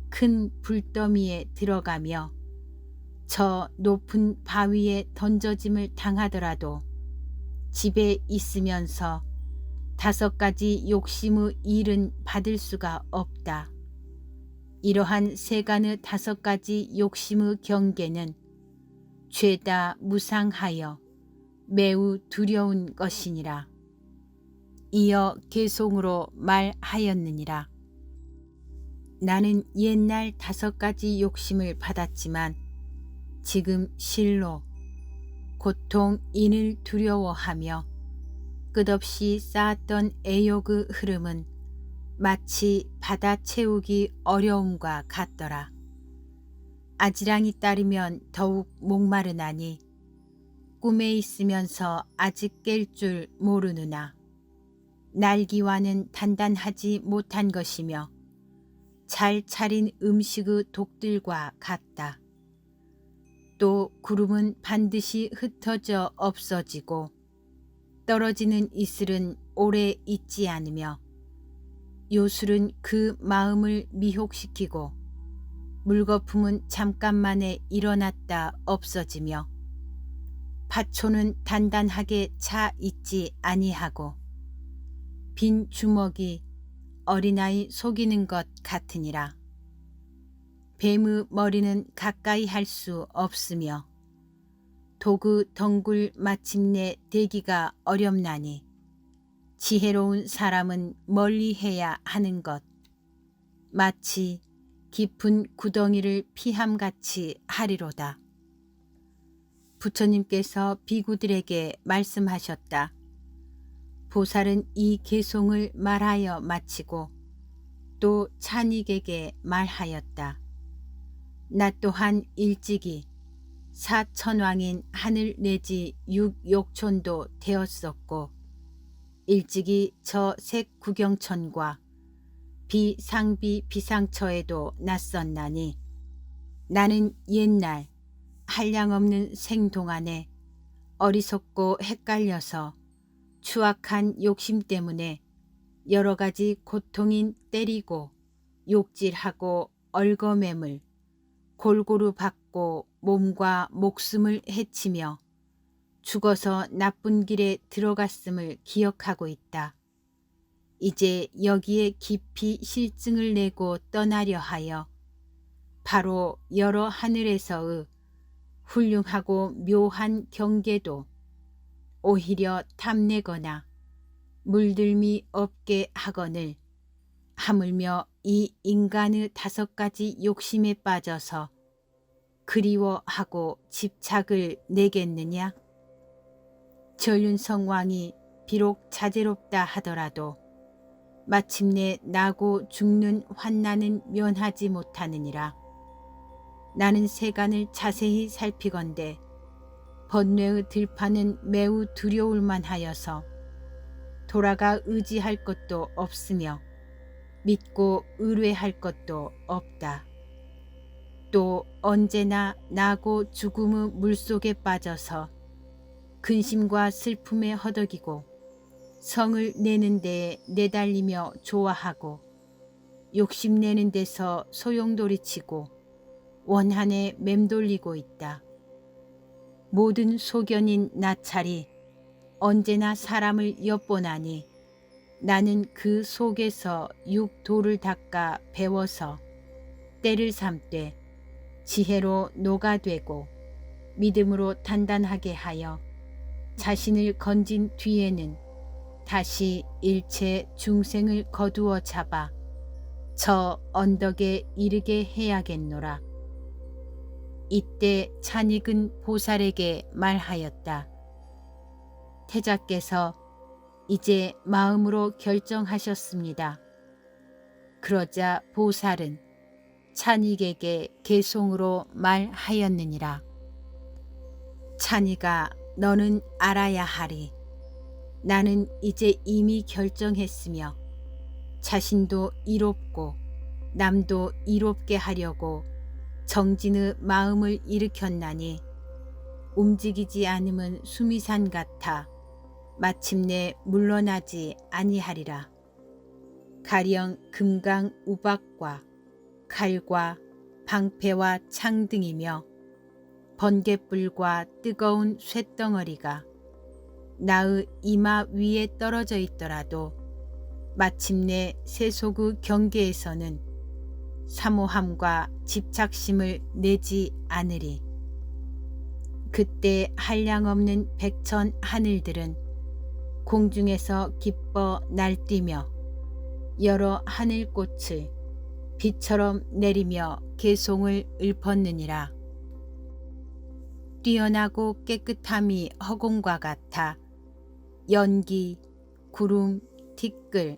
큰 불더미에 들어가며 저 높은 바위에 던져짐을 당하더라도 집에 있으면서 5가지 욕심의 일은 받을 수가 없다. 이러한 세간의 5가지 욕심의 경계는 죄다 무상하여 매우 두려운 것이니라. 이어 개송으로 말하였느니라. 나는 옛날 5가지 욕심을 받았지만 지금 실로 고통 인을 두려워하며 끝없이 쌓았던 애욕의 흐름은 마치 받아 채우기 어려움과 같더라. 아지랑이 따르면 더욱 목마르나니 꿈에 있으면서 아직 깰 줄 모르느나 날기와는 단단하지 못한 것이며 잘 차린 음식의 독들과 같다. 또 구름은 반드시 흩어져 없어지고 떨어지는 이슬은 오래 있지 않으며 요술은 그 마음을 미혹시키고 물거품은 잠깐만에 일어났다 없어지며 파초는 단단하게 차 있지 아니하고 빈 주먹이 어린아이 속이는 것 같으니라. 뱀의 머리는 가까이 할 수 없으며 도구 덩굴 마침내 대기가 어렵나니 지혜로운 사람은 멀리해야 하는 것 마치 깊은 구덩이를 피함같이 하리로다. 부처님께서 비구들에게 말씀하셨다. 보살은 이 개송을 말하여 마치고 또 찬익에게 말하였다. 나 또한 일찍이 사천왕인 하늘 내지 육욕촌도 되었었고 일찍이 저 색구경천과 비상비 비상처에도 낯섰나니 나는 옛날 한량없는 생동안에 어리석고 헷갈려서 추악한 욕심 때문에 여러 가지 고통인 때리고 욕질하고 얽어매물 골고루 받고 몸과 목숨을 해치며 죽어서 나쁜 길에 들어갔음을 기억하고 있다. 이제 여기에 깊이 실증을 내고 떠나려 하여 바로 여러 하늘에서의 훌륭하고 묘한 경계도 오히려 탐내거나 물들미 없게 하거늘 하물며 이 인간의 5가지 욕심에 빠져서 그리워하고 집착을 내겠느냐? 전륜성왕이 비록 자제롭다 하더라도 마침내 나고 죽는 환난은 면하지 못하느니라. 나는 세간을 자세히 살피건대 번뇌의 들판은 매우 두려울 만하여서 돌아가 의지할 것도 없으며 믿고 의뢰할 것도 없다. 또 언제나 나고 죽음의 물속에 빠져서 근심과 슬픔에 허덕이고 성을 내는 데에 내달리며 좋아하고 욕심내는 데서 소용돌이치고 원한에 맴돌리고 있다. 모든 소견인 나찰이 언제나 사람을 엿보나니 나는 그 속에서 육도를 닦아 배워서 때를 삼되 지혜로 녹아되고 믿음으로 단단하게 하여 자신을 건진 뒤에는 다시 일체 중생을 거두어 잡아 저 언덕에 이르게 해야겠노라. 이때 찬익은 보살에게 말하였다. 태자께서 이제 마음으로 결정하셨습니다. 그러자 보살은 찬익에게 개송으로 말하였느니라. 찬익아, 너는 알아야 하리. 나는 이제 이미 결정했으며 자신도 이롭고 남도 이롭게 하려고 정진의 마음을 일으켰나니 움직이지 않으면 수미산 같아 마침내 물러나지 아니하리라. 가령 금강 우박과 칼과 방패와 창 등이며 번갯불과 뜨거운 쇳덩어리가 나의 이마 위에 떨어져 있더라도 마침내 세속의 경계에서는 사모함과 집착심을 내지 않으리. 그때 한량없는 백천 하늘들은 공중에서 기뻐 날뛰며 여러 하늘꽃을 비처럼 내리며 개송을 읊었느니라. 뛰어나고 깨끗함이 허공과 같아 연기, 구름, 티끌,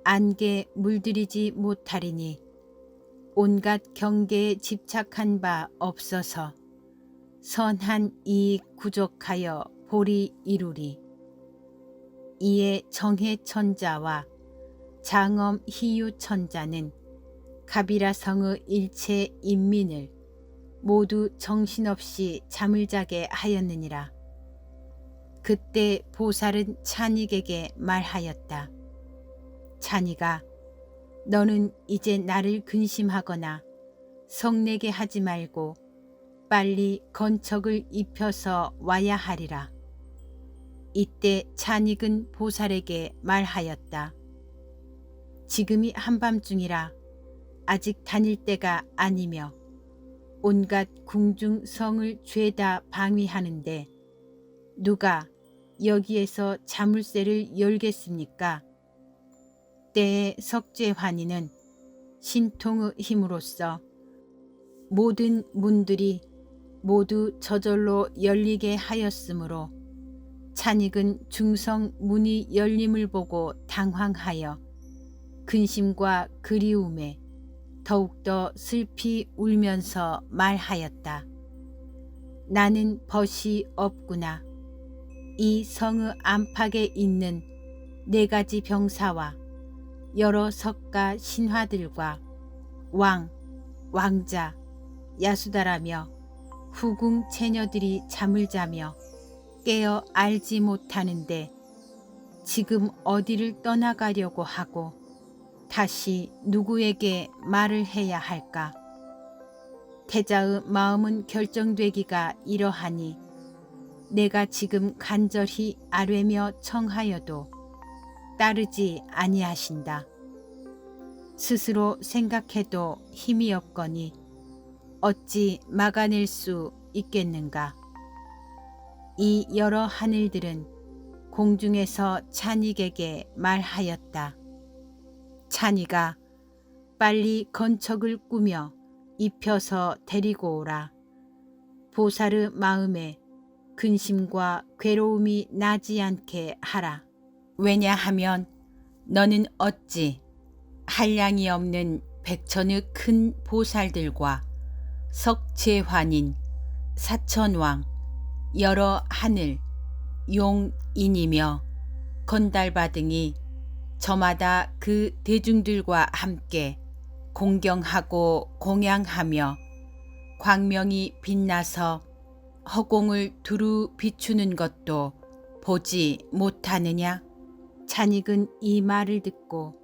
안개 물들이지 못하리니 온갖 경계에 집착한 바 없어서 선한 이익 구족하여 보리 이루리. 이에 정해천자와 장엄 희유천자는 가비라성의 일체 인민을 모두 정신없이 잠을 자게 하였느니라. 그때 보살은 찬익에게 말하였다. 찬익아, 너는 이제 나를 근심하거나 성내게 하지 말고 빨리 건척을 입혀서 와야 하리라. 이때 찬익은 보살에게 말하였다. 지금이 한밤중이라 아직 다닐 때가 아니며 온갖 궁중 성을 죄다 방위하는데 누가 여기에서 자물쇠를 열겠습니까? 때에 석죄환희는 신통의 힘으로써 모든 문들이 모두 저절로 열리게 하였으므로 찬익은 중성 문이 열림을 보고 당황하여 근심과 그리움에 더욱더 슬피 울면서 말하였다. 나는 벗이 없구나. 이 성의 안팎에 있는 4가지 병사와 여러 석가 신화들과 왕, 왕자, 야수다라며 후궁 처녀들이 잠을 자며 깨어 알지 못하는데 지금 어디를 떠나가려고 하고 다시 누구에게 말을 해야 할까? 태자의 마음은 결정되기가 이러하니 내가 지금 간절히 아뢰며 청하여도 따르지 아니하신다. 스스로 생각해도 힘이 없거니 어찌 막아낼 수 있겠는가? 이 여러 하늘들은 공중에서 찬익에게 말하였다. 찬익아, 빨리 건척을 꾸며 입혀서 데리고 오라. 보살의 마음에 근심과 괴로움이 나지 않게 하라. 왜냐하면 너는 어찌 한량이 없는 백천의 큰 보살들과 석재환인, 사천왕, 여러 하늘, 용인이며 건달바 등이 저마다 그 대중들과 함께 공경하고 공양하며 광명이 빛나서 허공을 두루 비추는 것도 보지 못하느냐? 찬익은 이 말을 듣고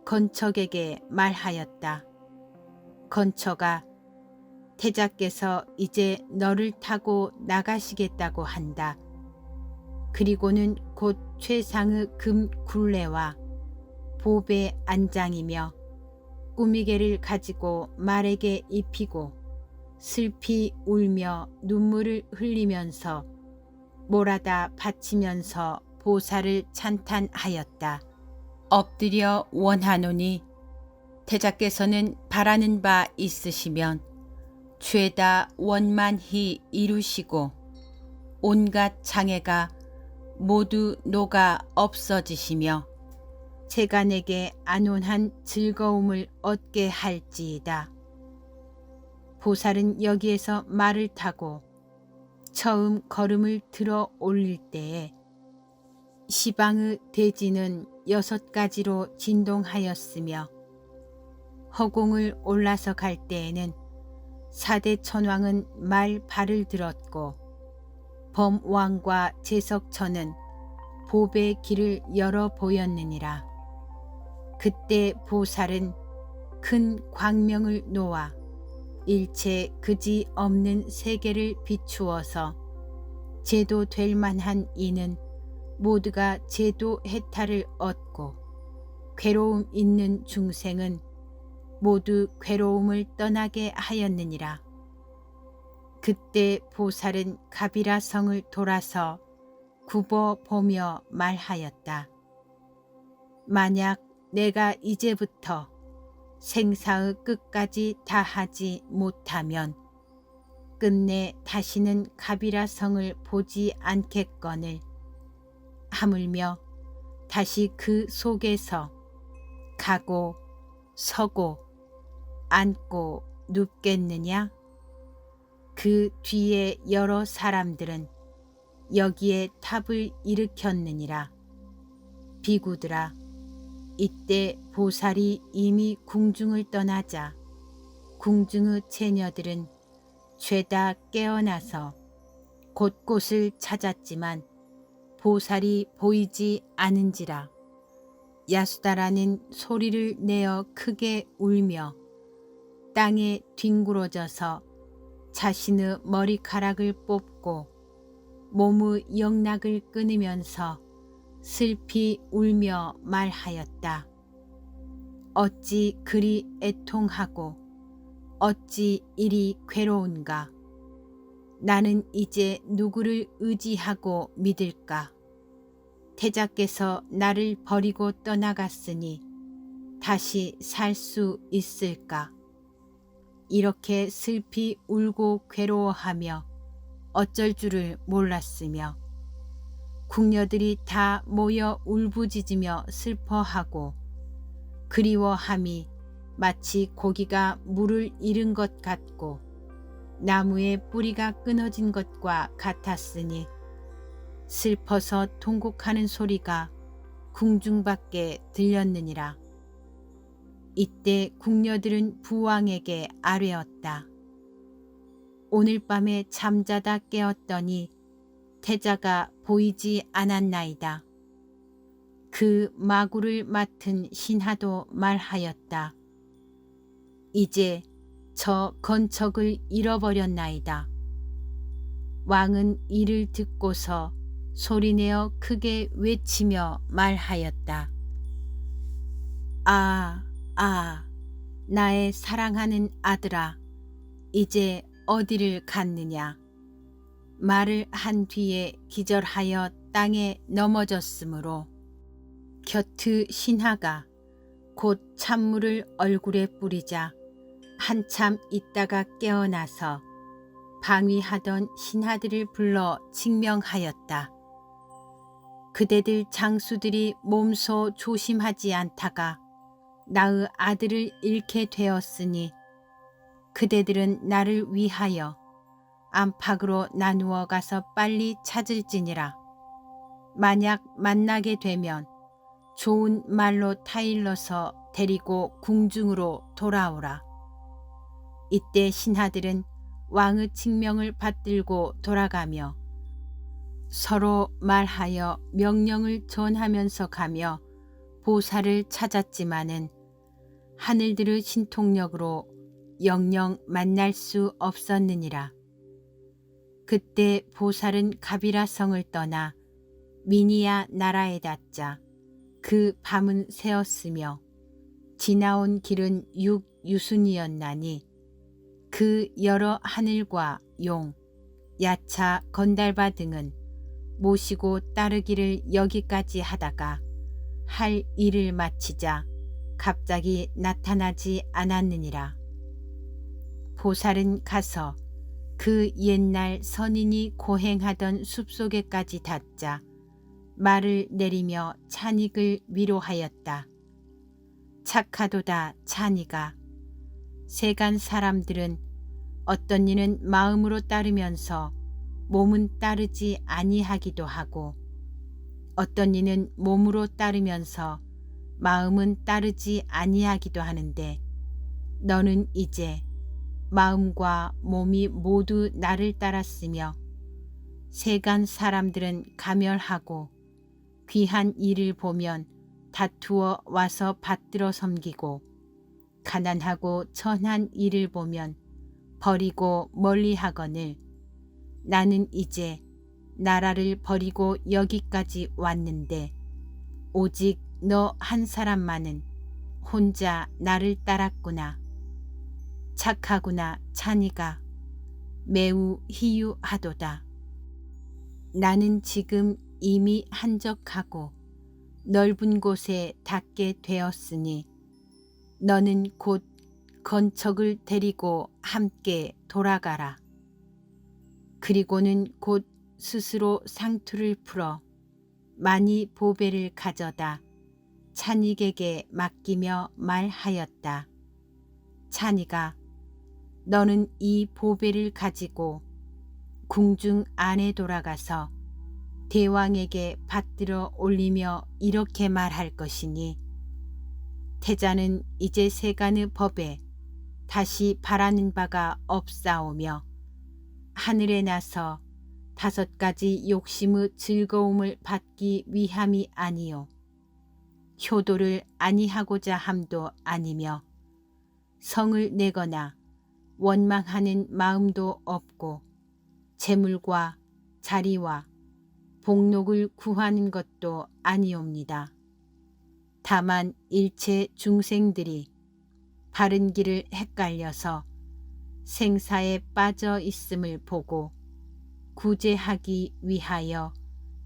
건척에게 말하였다. 건척아, 태자께서 이제 너를 타고 나가시겠다고 한다. 그리고는 곧 최상의 금 굴레와 보배 안장이며 꾸미개를 가지고 말에게 입히고 슬피 울며 눈물을 흘리면서 몰아다 바치면서 보살을 찬탄하였다. 엎드려 원하노니 태자께서는 바라는 바 있으시면 죄다 원만히 이루시고 온갖 장애가 모두 녹아 없어지시며 제가 내게 안온한 즐거움을 얻게 할지이다. 보살은 여기에서 말을 타고 처음 걸음을 들어 올릴 때에 시방의 대지는 6가지로 진동하였으며 허공을 올라서 갈 때에는 사대천왕은 말 발을 들었고 범왕과 제석천은 보배 길을 열어 보였느니라. 그때 보살은 큰 광명을 놓아 일체 그지 없는 세계를 비추어서 제도 될 만한 이는 모두가 제도 해탈을 얻고 괴로움 있는 중생은 모두 괴로움을 떠나게 하였느니라. 그때 보살은 가비라 성을 돌아서 굽어 보며 말하였다. 만약 내가 이제부터 생사의 끝까지 다하지 못하면 끝내 다시는 가비라 성을 보지 않겠거늘 하물며 다시 그 속에서 가고 서고 앉고 눕겠느냐? 그 뒤에 여러 사람들은 여기에 탑을 일으켰느니라. 비구들아, 이때 보살이 이미 궁중을 떠나자 궁중의 처녀들은 죄다 깨어나서 곳곳을 찾았지만 보살이 보이지 않은지라 야수다라는 소리를 내어 크게 울며 땅에 뒹굴어져서 자신의 머리카락을 뽑고 몸의 영락을 끊으면서 슬피 울며 말하였다. 어찌 그리 애통하고 어찌 이리 괴로운가. 나는 이제 누구를 의지하고 믿을까. 태자께서 나를 버리고 떠나갔으니 다시 살 수 있을까. 이렇게 슬피 울고 괴로워하며 어쩔 줄을 몰랐으며 궁녀들이 다 모여 울부짖으며 슬퍼하고 그리워함이 마치 고기가 물을 잃은 것 같고 나무의 뿌리가 끊어진 것과 같았으니 슬퍼서 통곡하는 소리가 궁중 밖에 들렸느니라. 이때 궁녀들은 부왕에게 아뢰었다. 오늘 밤에 잠자다 깨었더니 태자가 보이지 않았나이다. 그 마구를 맡은 신하도 말하였다. 이제 저 건척을 잃어버렸나이다. 왕은 이를 듣고서 소리내어 크게 외치며 말하였다. 나의 사랑하는 아들아, 이제 어디를 갔느냐. 말을 한 뒤에 기절하여 땅에 넘어졌으므로 곁의 신하가 곧 찬물을 얼굴에 뿌리자 한참 있다가 깨어나서 방위하던 신하들을 불러 칙명하였다. 그대들 장수들이 몸소 조심하지 않다가 나의 아들을 잃게 되었으니 그대들은 나를 위하여 안팎으로 나누어 가서 빨리 찾을지니라. 만약 만나게 되면 좋은 말로 타일러서 데리고 궁중으로 돌아오라. 이때 신하들은 왕의 칙명을 받들고 돌아가며 서로 말하여 명령을 전하면서 가며 보살을 찾았지만은 하늘들의 신통력으로 영영 만날 수 없었느니라. 그때 보살은 가비라 성을 떠나 미니아 나라에 닿자 그 밤은 새었으며 지나온 길은 육유순이었나니 그 여러 하늘과 용, 야차, 건달바 등은 모시고 따르기를 여기까지 하다가 할 일을 마치자 갑자기 나타나지 않았느니라. 보살은 가서 그 옛날 선인이 고행하던 숲속에까지 닿자 말을 내리며 찬익을 위로하였다. 착하도다 찬이가. 세간 사람들은 어떤 이는 마음으로 따르면서 몸은 따르지 아니하기도 하고 어떤 이는 몸으로 따르면서 마음은 따르지 아니하기도 하는데 너는 이제 마음과 몸이 모두 나를 따랐으며 세간 사람들은 가멸하고 귀한 일을 보면 다투어 와서 받들어 섬기고 가난하고 천한 일을 보면 버리고 멀리하거늘 나는 이제 나라를 버리고 여기까지 왔는데 오직 너 한 사람만은 혼자 나를 따랐구나. 착하구나 찬이가. 매우 희유하도다. 나는 지금 이미 한적하고 넓은 곳에 닿게 되었으니 너는 곧 건척을 데리고 함께 돌아가라. 그리고는 곧 스스로 상투를 풀어 많이 보배를 가져다 찬익에게 맡기며 말하였다. 찬이가 너는 이 보배를 가지고 궁중 안에 돌아가서 대왕에게 받들어 올리며 이렇게 말할 것이니 태자는 이제 세간의 법에 다시 바라는 바가 없사오며 하늘에 나서 5가지 욕심의 즐거움을 받기 위함이 아니요 효도를 아니하고자 함도 아니며 성을 내거나 원망하는 마음도 없고 재물과 자리와 복록을 구하는 것도 아니옵니다. 다만 일체 중생들이 바른 길을 헷갈려서 생사에 빠져 있음을 보고 구제하기 위하여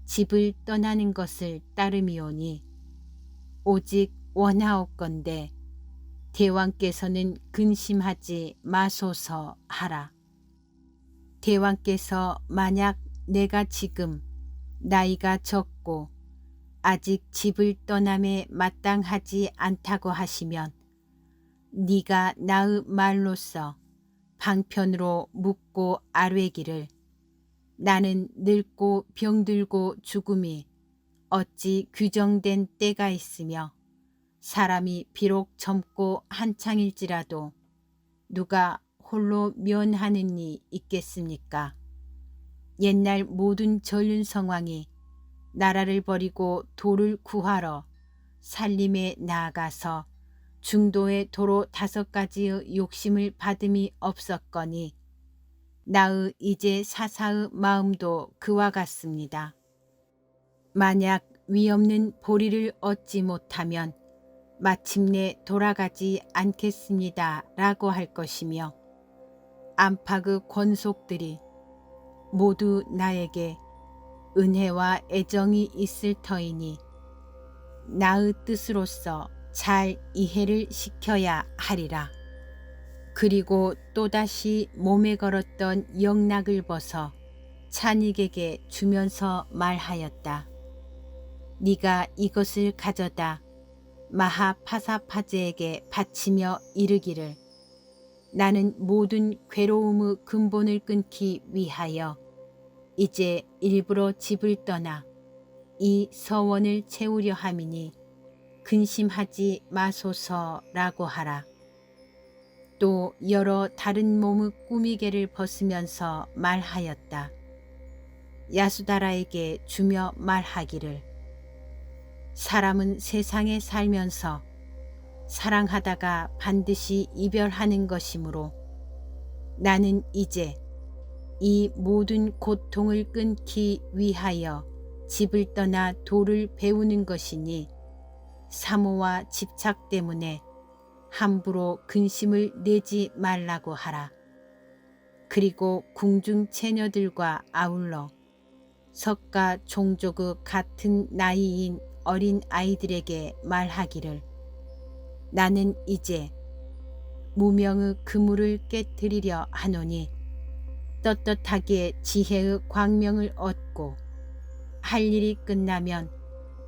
집을 떠나는 것을 따름이오니 오직 원하옵건대 대왕께서는 근심하지 마소서 하라. 대왕께서 만약 내가 지금 나이가 적고 아직 집을 떠남에 마땅하지 않다고 하시면 네가 나의 말로써 방편으로 묻고 아뢰기를 나는 늙고 병들고 죽음이 어찌 규정된 때가 있으며 사람이 비록 젊고 한창일지라도 누가 홀로 면하는 이 있겠습니까? 옛날 모든 전륜 성왕이 나라를 버리고 도를 구하러 산림에 나아가서 중도의 도로 5가지의 욕심을 받음이 없었거니 나의 이제 사사의 마음도 그와 같습니다. 만약 위없는 보리를 얻지 못하면 마침내 돌아가지 않겠습니다 라고 할 것이며 안팎의 권속들이 모두 나에게 은혜와 애정이 있을 터이니 나의 뜻으로서 잘 이해를 시켜야 하리라. 그리고 또다시 몸에 걸었던 영락을 벗어 찬익에게 주면서 말하였다. 네가 이것을 가져다 마하파사파제에게 바치며 이르기를 나는 모든 괴로움의 근본을 끊기 위하여 이제 일부러 집을 떠나 이 서원을 채우려 함이니 근심하지 마소서라고 하라. 또 여러 다른 몸의 꾸미개를 벗으면서 말하였다. 야수다라에게 주며 말하기를 사람은 세상에 살면서 사랑하다가 반드시 이별하는 것이므로 나는 이제 이 모든 고통을 끊기 위하여 집을 떠나 도를 배우는 것이니 사모와 집착 때문에 함부로 근심을 내지 말라고 하라. 그리고 궁중 처녀들과 아울러 석가 종족의 같은 나이인 어린 아이들에게 말하기를 나는 이제 무명의 그물을 깨뜨리려 하노니 떳떳하게 지혜의 광명을 얻고 할 일이 끝나면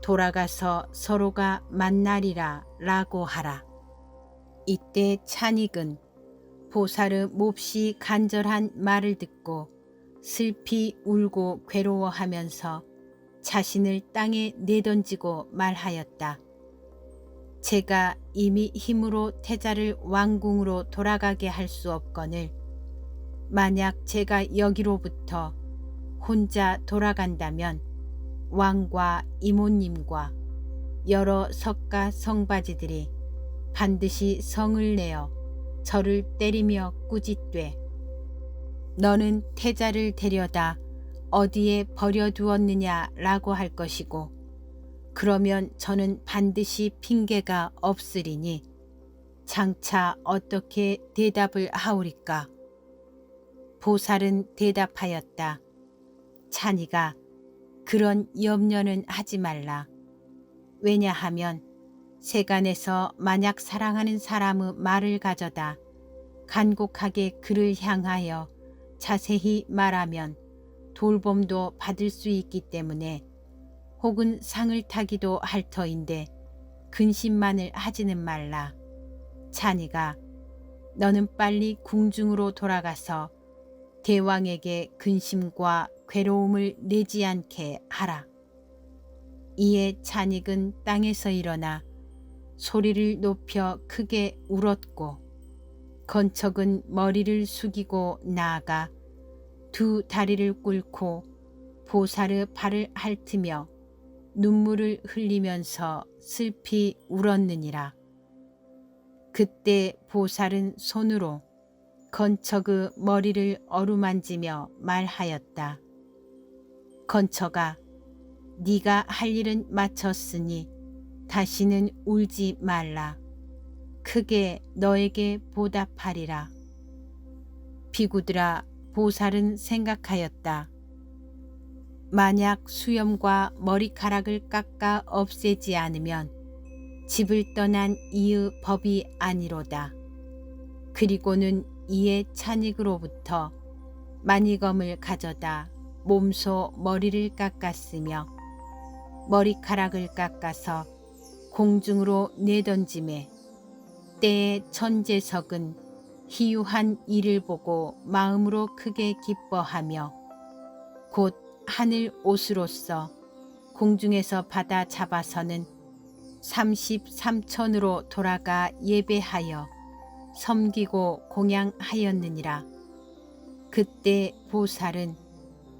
돌아가서 서로가 만나리라 라고 하라. 이때 찬익은 보살의 몹시 간절한 말을 듣고 슬피 울고 괴로워하면서 자신을 땅에 내던지고 말하였다. 제가 이미 힘으로 태자를 왕궁으로 돌아가게 할 수 없거늘 만약 제가 여기로부터 혼자 돌아간다면 왕과 이모님과 여러 석가 성바지들이 반드시 성을 내어 저를 때리며 꾸짖되 너는 태자를 데려다 어디에 버려두었느냐라고 할 것이고 그러면 저는 반드시 핑계가 없으리니 장차 어떻게 대답을 하오리까? 보살은 대답하였다. 찬이가 그런 염려는 하지 말라. 왜냐하면 세간에서 만약 사랑하는 사람의 말을 가져다 간곡하게 그를 향하여 자세히 말하면 돌봄도 받을 수 있기 때문에 혹은 상을 타기도 할 터인데 근심만을 하지는 말라. 찬이가 너는 빨리 궁중으로 돌아가서 대왕에게 근심과 괴로움을 내지 않게 하라. 이에 찬익은 땅에서 일어나 소리를 높여 크게 울었고 건척은 머리를 숙이고 나아가 두 다리를 꿇고 보살의 발을 핥으며 눈물을 흘리면서 슬피 울었느니라. 그때 보살은 손으로 건척의 머리를 어루만지며 말하였다. 건척아, 네가 할 일은 마쳤으니 다시는 울지 말라. 크게 너에게 보답하리라. 비구들아, 보살은 생각하였다. 만약 수염과 머리카락을 깎아 없애지 않으면 집을 떠난 이의 법이 아니로다. 그리고는 이에 찬익으로부터 만이검을 가져다 몸소 머리를 깎았으며 머리카락을 깎아서 공중으로 내던짐에 때에 천재석은 희유한 이를 보고 마음으로 크게 기뻐하며 곧 하늘 옷으로서 공중에서 받아 잡아서는 33천으로 돌아가 예배하여 섬기고 공양하였느니라. 그때 보살은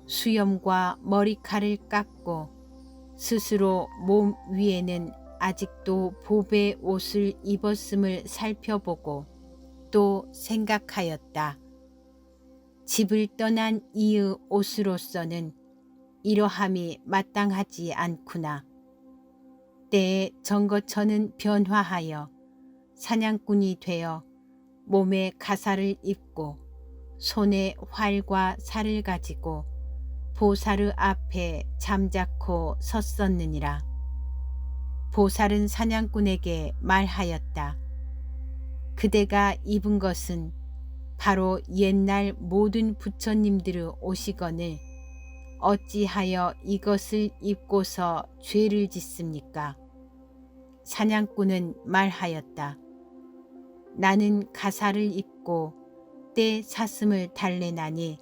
수염과 머리칼을 깎고 스스로 몸 위에는 아직도 보배 옷을 입었음을 살펴보고 또 생각하였다. 집을 떠난 이의 옷으로서는 이러함이 마땅하지 않구나. 때에 정거처는 변화하여 사냥꾼이 되어 몸에 가사를 입고 손에 활과 살을 가지고 보살의 앞에 잠자코 섰었느니라. 보살은 사냥꾼에게 말하였다. 그대가 입은 것은 바로 옛날 모든 부처님들의 옷이거늘 어찌하여 이것을 입고서 죄를 짓습니까? 사냥꾼은 말하였다. 나는 가사를 입고 때 사슴을 달래나니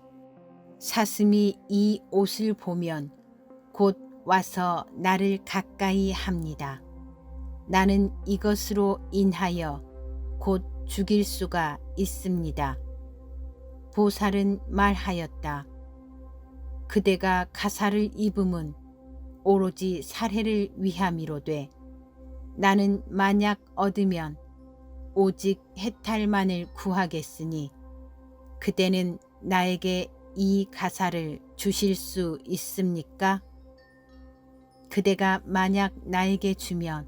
사슴이 이 옷을 보면 곧 와서 나를 가까이 합니다. 나는 이것으로 인하여 곧 죽일 수가 있습니다. 보살은 말하였다. 그대가 가사를 입음은 오로지 살해를 위함이로되 나는 만약 얻으면 오직 해탈만을 구하겠으니 그대는 나에게 이 가사를 주실 수 있습니까? 그대가 만약 나에게 주면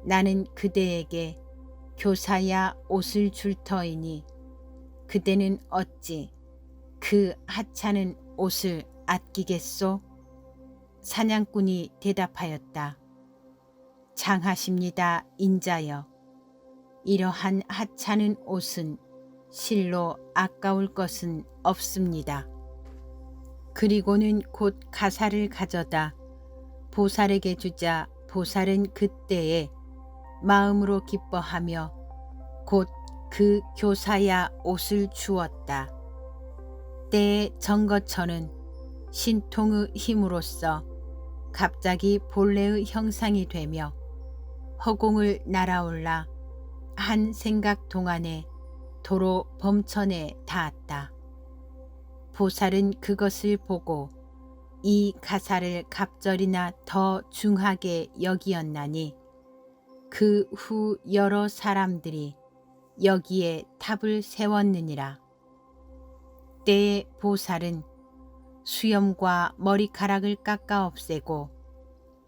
나는 그대에게 교사야 옷을 줄 터이니 그대는 어찌 그 하찮은 옷을 아끼겠소? 사냥꾼이 대답하였다. 장하십니다, 인자여. 이러한 하찮은 옷은 실로 아까울 것은 없습니다. 그리고는 곧 가사를 가져다 보살에게 주자 보살은 그때에 마음으로 기뻐하며 곧 그 교사야 옷을 주었다. 때에 정거처는 신통의 힘으로써 갑자기 본래의 형상이 되며 허공을 날아올라 한 생각 동안에 도로 범천에 닿았다. 보살은 그것을 보고 이 가사를 갑절이나 더 중하게 여기었나니 그 후 여러 사람들이 여기에 탑을 세웠느니라. 때에 보살은 수염과 머리카락을 깎아 없애고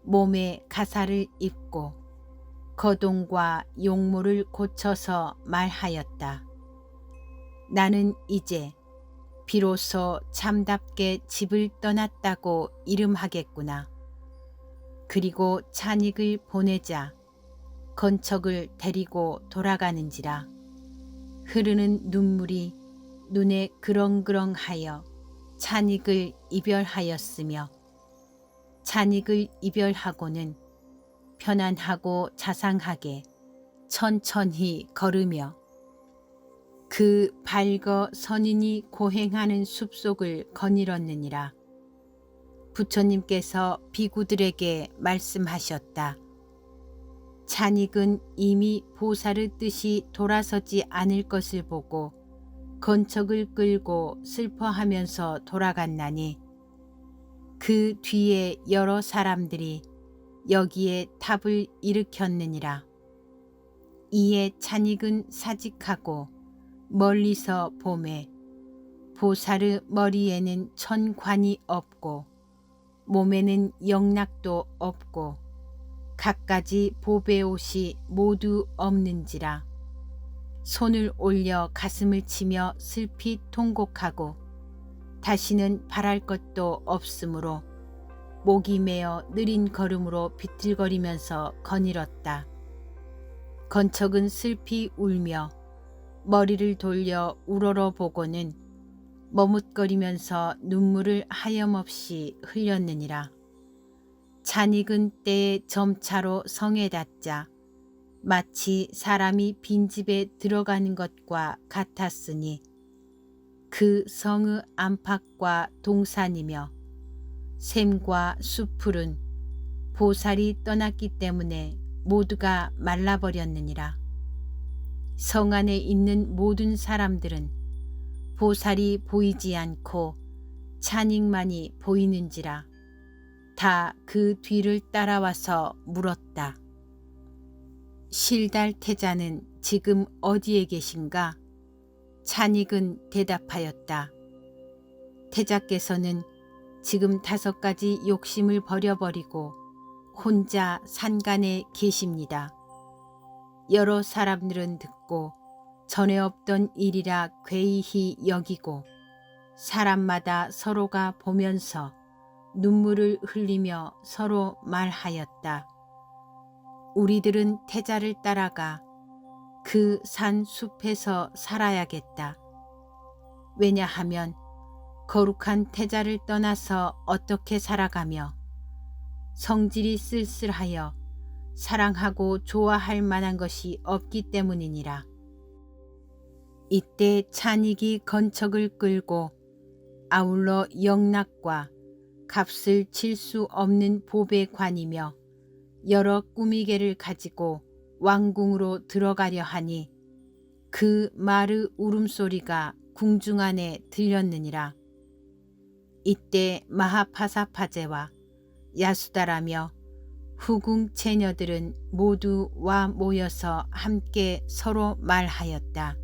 몸에 가사를 입고 거동과 용모를 고쳐서 말하였다. 나는 이제 비로소 참답게 집을 떠났다고 이름하겠구나. 그리고 찬익을 보내자 건척을 데리고 돌아가는지라. 흐르는 눈물이 눈에 그렁그렁하여 찬익을 이별하였으며 찬익을 이별하고는 편안하고 자상하게 천천히 걸으며 그 밝어 선인이 고행하는 숲속을 거닐었느니라. 부처님께서 비구들에게 말씀하셨다. 찬익은 이미 보살의 뜻이 돌아서지 않을 것을 보고 건척을 끌고 슬퍼하면서 돌아갔나니 그 뒤에 여러 사람들이 여기에 탑을 일으켰느니라. 이에 찬익은 사직하고 멀리서 보매 보살의 머리에는 천관이 없고 몸에는 영락도 없고 갖가지 보배옷이 모두 없는지라. 손을 올려 가슴을 치며 슬피 통곡하고 다시는 바랄 것도 없으므로 목이 메어 느린 걸음으로 비틀거리면서 거닐었다. 건척은 슬피 울며 머리를 돌려 우러러 보고는 머뭇거리면서 눈물을 하염없이 흘렸느니라. 찬익은 때에 점차로 성에 닿자 마치 사람이 빈집에 들어가는 것과 같았으니 그 성의 안팎과 동산이며 샘과 수풀은 보살이 떠났기 때문에 모두가 말라버렸느니라. 성 안에 있는 모든 사람들은 보살이 보이지 않고 찬익만이 보이는지라 다 그 뒤를 따라와서 물었다. 실달태자는 지금 어디에 계신가? 찬익은 대답하였다. 태자께서는 지금 5가지 욕심을 버려버리고 혼자 산간에 계십니다. 여러 사람들은 듣고 전에 없던 일이라 괴이히 여기고 사람마다 서로가 보면서 눈물을 흘리며 서로 말하였다. 우리들은 태자를 따라가 그 산 숲에서 살아야겠다. 왜냐하면 거룩한 태자를 떠나서 어떻게 살아가며 성질이 쓸쓸하여 사랑하고 좋아할 만한 것이 없기 때문이니라. 이때 찬익이 건척을 끌고 아울러 영락과 값을 칠 수 없는 보배관이며 여러 꾸미개를 가지고 왕궁으로 들어가려 하니 그 말의 울음소리가 궁중 안에 들렸느니라. 이때 마하파사파제와 야수다라며 후궁 처녀들은 모두 와 모여서 함께 서로 말하였다.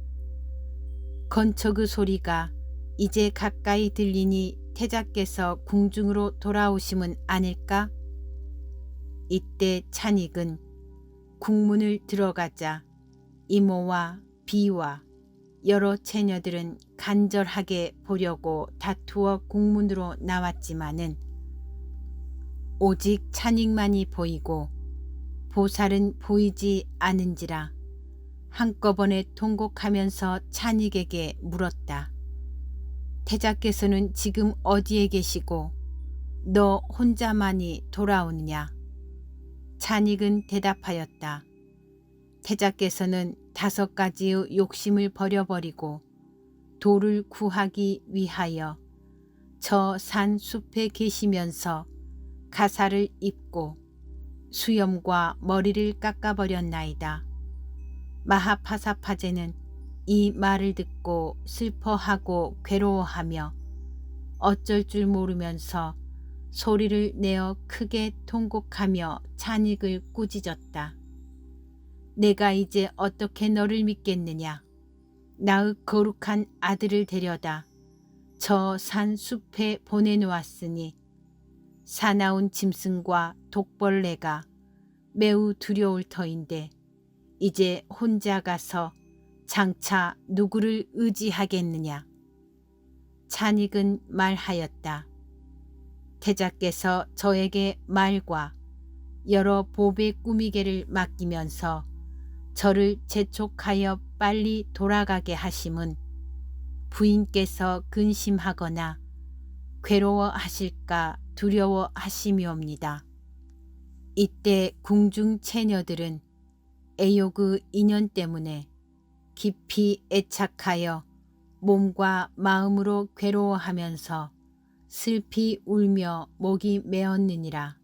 건척의 소리가 이제 가까이 들리니 태자께서 궁중으로 돌아오심은 아닐까? 이때 찬익은 궁문을 들어가자 이모와 비와 여러 처녀들은 간절하게 보려고 다투어 궁문으로 나왔지만은 오직 찬익만이 보이고 보살은 보이지 않은지라 한꺼번에 통곡하면서 찬익에게 물었다. 태자께서는 지금 어디에 계시고 너 혼자만이 돌아오느냐? 찬익은 대답하였다. 태자께서는 5가지의 욕심을 버려버리고 도를 구하기 위하여 저 산 숲에 계시면서 가사를 입고 수염과 머리를 깎아버렸나이다. 마하파사파제는 이 말을 듣고 슬퍼하고 괴로워하며 어쩔 줄 모르면서 소리를 내어 크게 통곡하며 찬익을 꾸짖었다. 내가 이제 어떻게 너를 믿겠느냐? 나의 거룩한 아들을 데려다 저 산 숲에 보내놓았으니 사나운 짐승과 독벌레가 매우 두려울 터인데 이제 혼자 가서 장차 누구를 의지하겠느냐? 찬익은 말하였다. 태자께서 저에게 말과 여러 보배 꾸미개를 맡기면서 저를 재촉하여 빨리 돌아가게 하심은 부인께서 근심하거나 괴로워하실까 두려워하심이옵니다. 이때 궁중 처녀들은 애욕의 인연 때문에 깊이 애착하여 몸과 마음으로 괴로워하면서 슬피 울며 목이 메었느니라.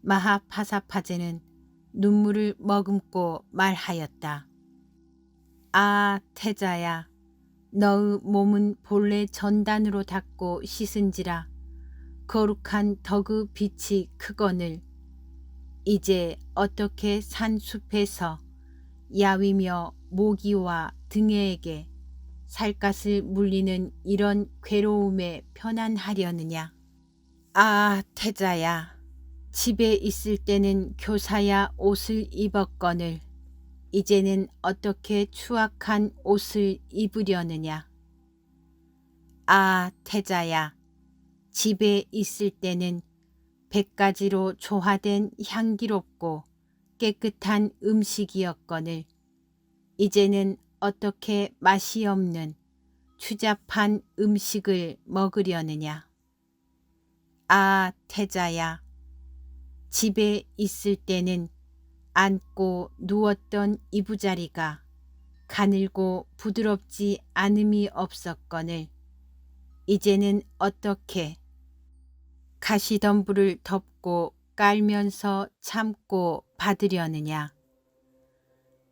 마하파사파제는 눈물을 머금고 말하였다. 아 태자야, 너의 몸은 본래 전단으로 닦고 씻은지라 거룩한 덕의 빛이 크거늘 이제 어떻게 산숲에서 야위며 모기와 등에게 살갗을 물리는 이런 괴로움에 편안하려느냐. 아 태자야, 집에 있을 때는 교사야 옷을 입었거늘 이제는 어떻게 추악한 옷을 입으려느냐. 아 태자야, 집에 있을 때는 100가지로 조화된 향기롭고 깨끗한 음식이었거늘 이제는 어떻게 맛이 없는 추잡한 음식을 먹으려느냐. 아 태자야, 집에 있을 때는 앉고 누웠던 이부자리가 가늘고 부드럽지 않음이 없었거늘 이제는 어떻게 가시덤불을 덮고 깔면서 참고 받으려느냐.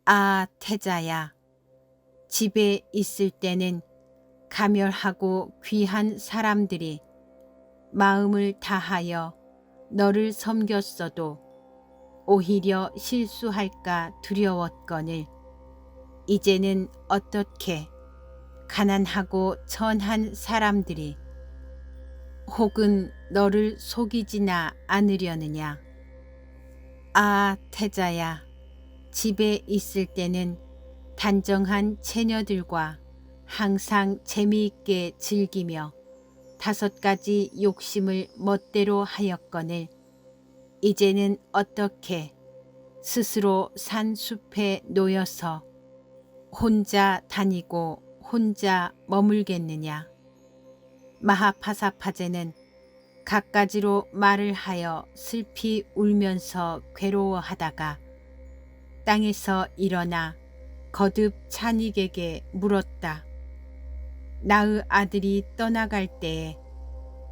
아 태자야, 집에 있을 때는 가멸하고 귀한 사람들이 마음을 다하여 너를 섬겼어도 오히려 실수할까 두려웠거늘 이제는 어떻게 가난하고 천한 사람들이 혹은 너를 속이지나 않으려느냐. 아 태자야, 집에 있을 때는 단정한 처녀들과 항상 재미있게 즐기며 5가지 욕심을 멋대로 하였거늘 이제는 어떻게 스스로 산숲에 놓여서 혼자 다니고 혼자 머물겠느냐. 마하파사파제는 갖가지로 말을 하여 슬피 울면서 괴로워하다가 땅에서 일어나 거듭 찬익에게 물었다. 나의 아들이 떠나갈 때에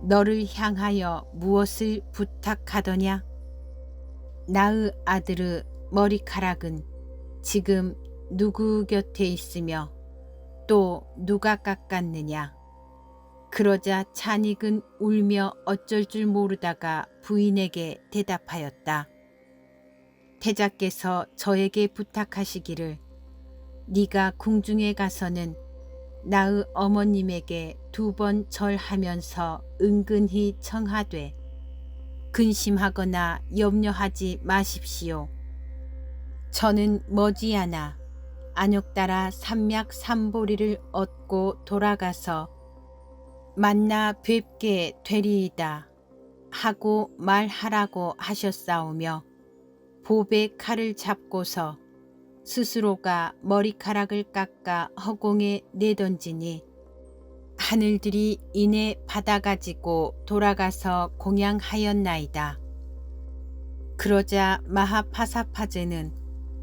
너를 향하여 무엇을 부탁하더냐? 나의 아들의 머리카락은 지금 누구 곁에 있으며 또 누가 깎았느냐? 그러자 찬익은 울며 어쩔 줄 모르다가 부인에게 대답하였다. 태자께서 저에게 부탁하시기를 네가 궁중에 가서는 나의 어머님에게 2번 절하면서 은근히 청하되 근심하거나 염려하지 마십시오. 저는 머지않아 안욕따라 삼맥삼보리를 얻고 돌아가서 만나 뵙게 되리이다 하고 말하라고 하셨사오며 보배 칼을 잡고서 스스로가 머리카락을 깎아 허공에 내던지니 하늘들이 이내 받아가지고 돌아가서 공양하였나이다. 그러자 마하파사파제는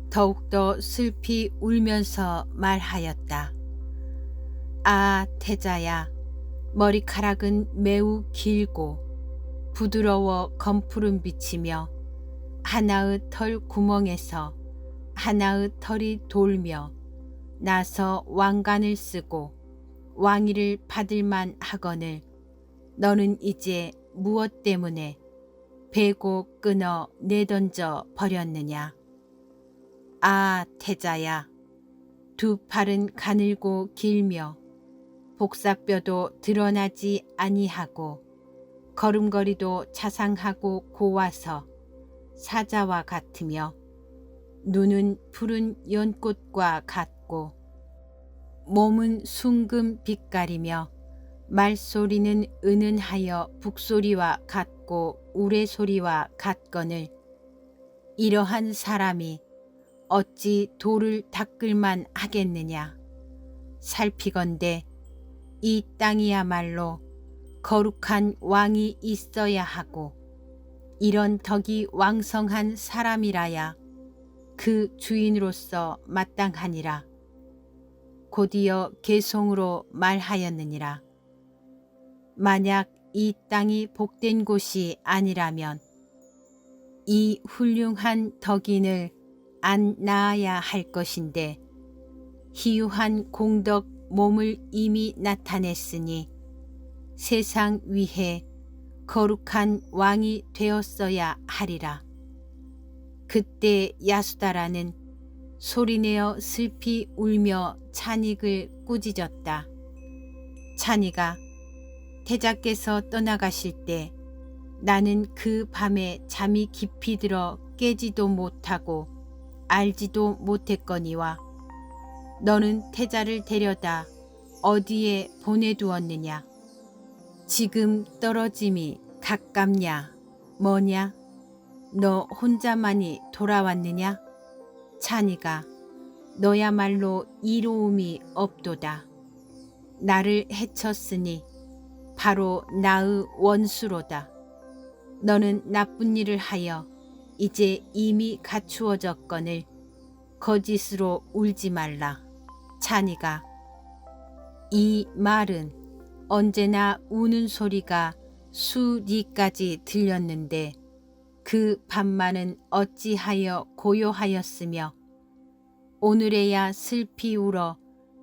더욱더 슬피 울면서 말하였다. 아, 태자야, 머리카락은 매우 길고 부드러워 검푸른 빛이며 하나의 털 구멍에서 하나의 털이 돌며 나서 왕관을 쓰고 왕위를 받을만 하거늘 너는 이제 무엇 때문에 베고 끊어 내던져 버렸느냐. 아, 태자야, 두 팔은 가늘고 길며 복사뼈도 드러나지 아니하고 걸음걸이도 자상하고 고와서 사자와 같으며 눈은 푸른 연꽃과 같고 몸은 숭금 빛깔이며 말소리는 은은하여 북소리와 같고 우레소리와 같거늘 이러한 사람이 어찌 돌을 닦을만 하겠느냐. 살피건대 이 땅이야말로 거룩한 왕이 있어야 하고 이런 덕이 왕성한 사람이라야 그 주인으로서 마땅하니라. 곧이어 계송으로 말하였느니라. 만약 이 땅이 복된 곳이 아니라면 이 훌륭한 덕인을 안 낳아야 할 것인데 희유한 공덕 몸을 이미 나타냈으니 세상 위에 거룩한 왕이 되었어야 하리라. 그때 야수다라는 소리내어 슬피 울며 찬익을 꾸짖었다. 찬이가 태자께서 떠나가실 때 나는 그 밤에 잠이 깊이 들어 깨지도 못하고 알지도 못했거니와 너는 태자를 데려다 어디에 보내두었느냐. 지금 떨어짐이 가깝냐 뭐냐. 너 혼자만이 돌아왔느냐. 찬이가 너야말로 이로움이 없도다. 나를 해쳤으니 바로 나의 원수로다. 너는 나쁜 일을 하여 이제 이미 갖추어졌거늘 거짓으로 울지 말라. 찬이가 이 말은 언제나 우는 소리가 수리까지 들렸는데 그 밤만은 어찌하여 고요하였으며 오늘에야 슬피 울어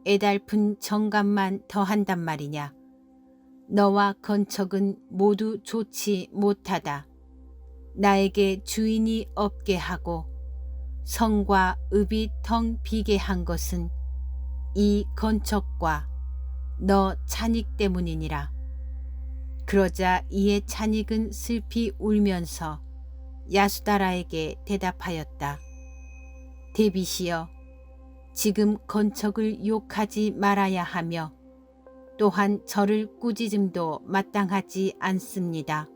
애달픈 정감만 더한단 말이냐. 너와 건척은 모두 좋지 못하다. 나에게 주인이 없게 하고 성과 읍이 텅 비게 한 것은 이 건척과 너 찬익 때문이니라. 그러자 이에 찬익은 슬피 울면서 야수다라에게 대답하였다. 대비시여, 지금 건척을 욕하지 말아야 하며 또한 저를 꾸짖음도 마땅하지 않습니다.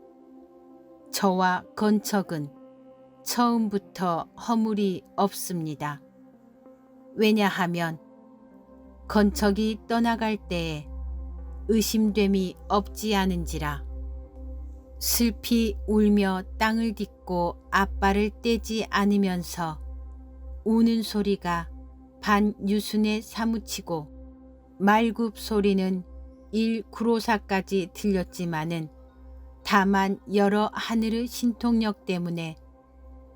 저와 건척은 처음부터 허물이 없습니다. 왜냐하면 건척이 떠나갈 때에 의심됨이 없지 않은지라. 슬피 울며 땅을 딛고 앞발을 떼지 않으면서 우는 소리가 반유순에 사무치고 말굽 소리는 일구로사까지 들렸지만은 다만 여러 하늘의 신통력 때문에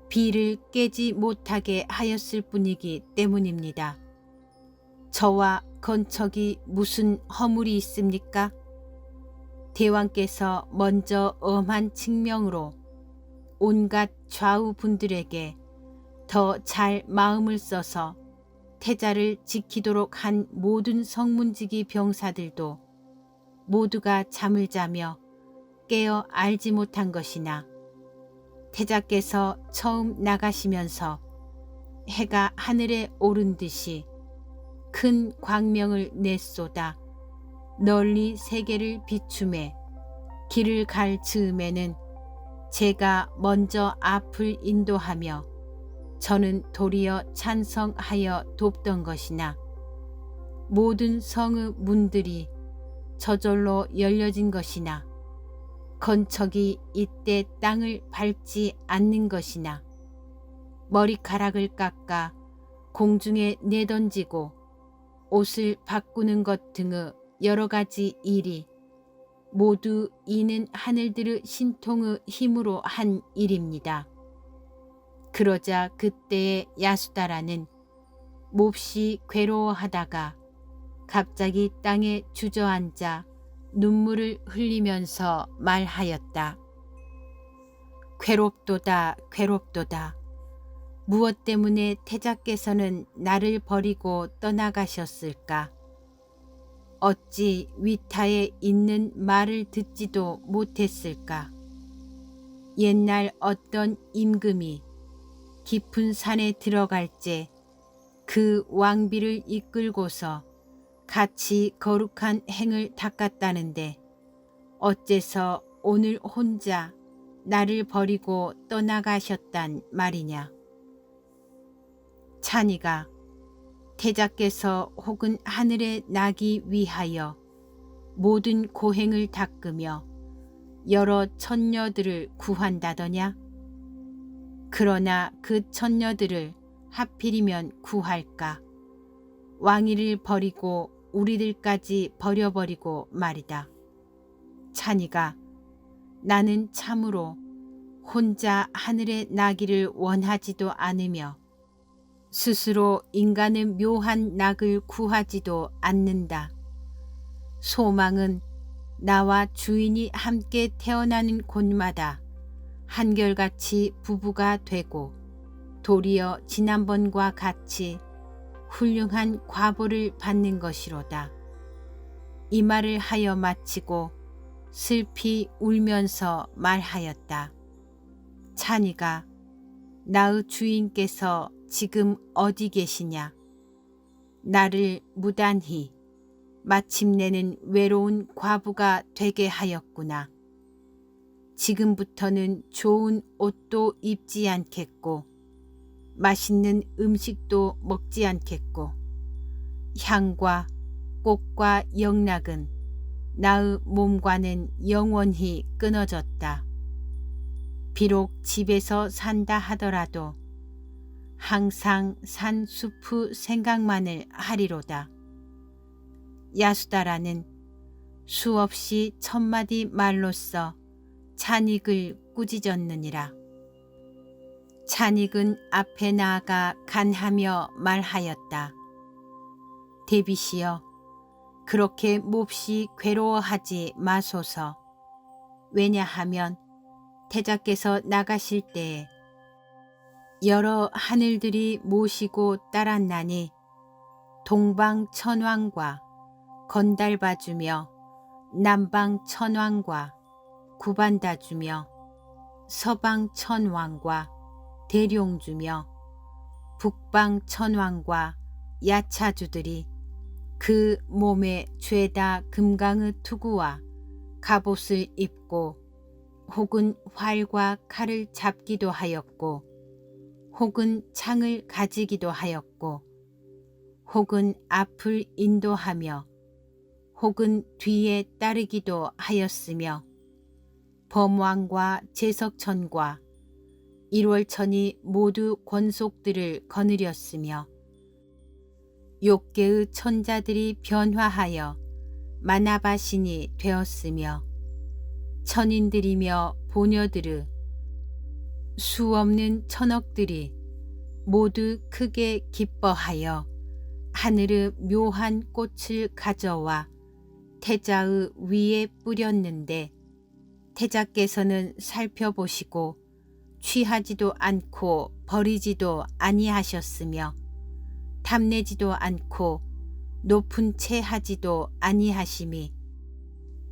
비를 깨지 못하게 하였을 뿐이기 때문입니다. 저와 건척이 무슨 허물이 있습니까? 대왕께서 먼저 엄한 칙명으로 온갖 좌우 분들에게 더 잘 마음을 써서 태자를 지키도록 한 모든 성문지기 병사들도 모두가 잠을 자며 깨어 알지 못한 것이나 태자께서 처음 나가시면서 해가 하늘에 오른 듯이 큰 광명을 내쏟아 널리 세계를 비춤해 길을 갈 즈음에는 제가 먼저 앞을 인도하며 저는 도리어 찬성하여 돕던 것이나 모든 성의 문들이 저절로 열려진 것이나 건축이 이때 땅을 밟지 않는 것이나 머리카락을 깎아 공중에 내던지고 옷을 바꾸는 것 등의 여러 가지 일이 모두 이는 하늘들의 신통의 힘으로 한 일입니다. 그러자 그때의 야수다라는 몹시 괴로워하다가 갑자기 땅에 주저앉아 눈물을 흘리면서 말하였다. 괴롭도다, 괴롭도다. 무엇 때문에 태자께서는 나를 버리고 떠나가셨을까? 어찌 위타에 있는 말을 듣지도 못했을까? 옛날 어떤 임금이 깊은 산에 들어갈 때 그 왕비를 이끌고서 같이 거룩한 행을 닦았다는데 어째서 오늘 혼자 나를 버리고 떠나가셨단 말이냐? 찬이가 태자께서 혹은 하늘에 나기 위하여 모든 고행을 닦으며 여러 천녀들을 구한다더냐? 그러나 그 천녀들을 하필이면 구할까? 왕위를 버리고 우리들까지 버려버리고 말이다. 찬이가 나는 참으로 혼자 하늘에 나기를 원하지도 않으며 스스로 인간의 묘한 낙을 구하지도 않는다. 소망은 나와 주인이 함께 태어나는 곳마다 한결같이 부부가 되고 도리어 지난번과 같이 훌륭한 과보를 받는 것이로다. 이 말을 하여 마치고 슬피 울면서 말하였다. 찬이가 나의 주인께서 지금 어디 계시냐? 나를 무단히 마침내는 외로운 과부가 되게 하였구나. 지금부터는 좋은 옷도 입지 않겠고 맛있는 음식도 먹지 않겠고 향과 꽃과 영락은 나의 몸과는 영원히 끊어졌다. 비록 집에서 산다 하더라도 항상 산 숲의 생각만을 하리로다. 야수다라는 수없이 천마디 말로써 찬익을 꾸짖었느니라. 찬익은 앞에 나아가 간하며 말하였다. 데빗이여, 그렇게 몹시 괴로워하지 마소서. 왜냐하면 태자께서 나가실 때에 여러 하늘들이 모시고 따랐나니 동방 천왕과 건달봐주며 남방 천왕과 구반다주며 서방 천왕과 대룡주며 북방 천왕과 야차주들이 그 몸에 죄다 금강의 투구와 갑옷을 입고 혹은 활과 칼을 잡기도 하였고 혹은 창을 가지기도 하였고 혹은 앞을 인도하며 혹은 뒤에 따르기도 하였으며 범왕과 제석천과 일월천이 모두 권속들을 거느렸으며 욕계의 천자들이 변화하여 마나바신이 되었으며 천인들이며 보녀들의 수없는 천억들이 모두 크게 기뻐하여 하늘의 묘한 꽃을 가져와 태자의 위에 뿌렸는데 태자께서는 살펴보시고 취하지도 않고 버리지도 아니하셨으며 탐내지도 않고 높은 채 하지도 아니하심이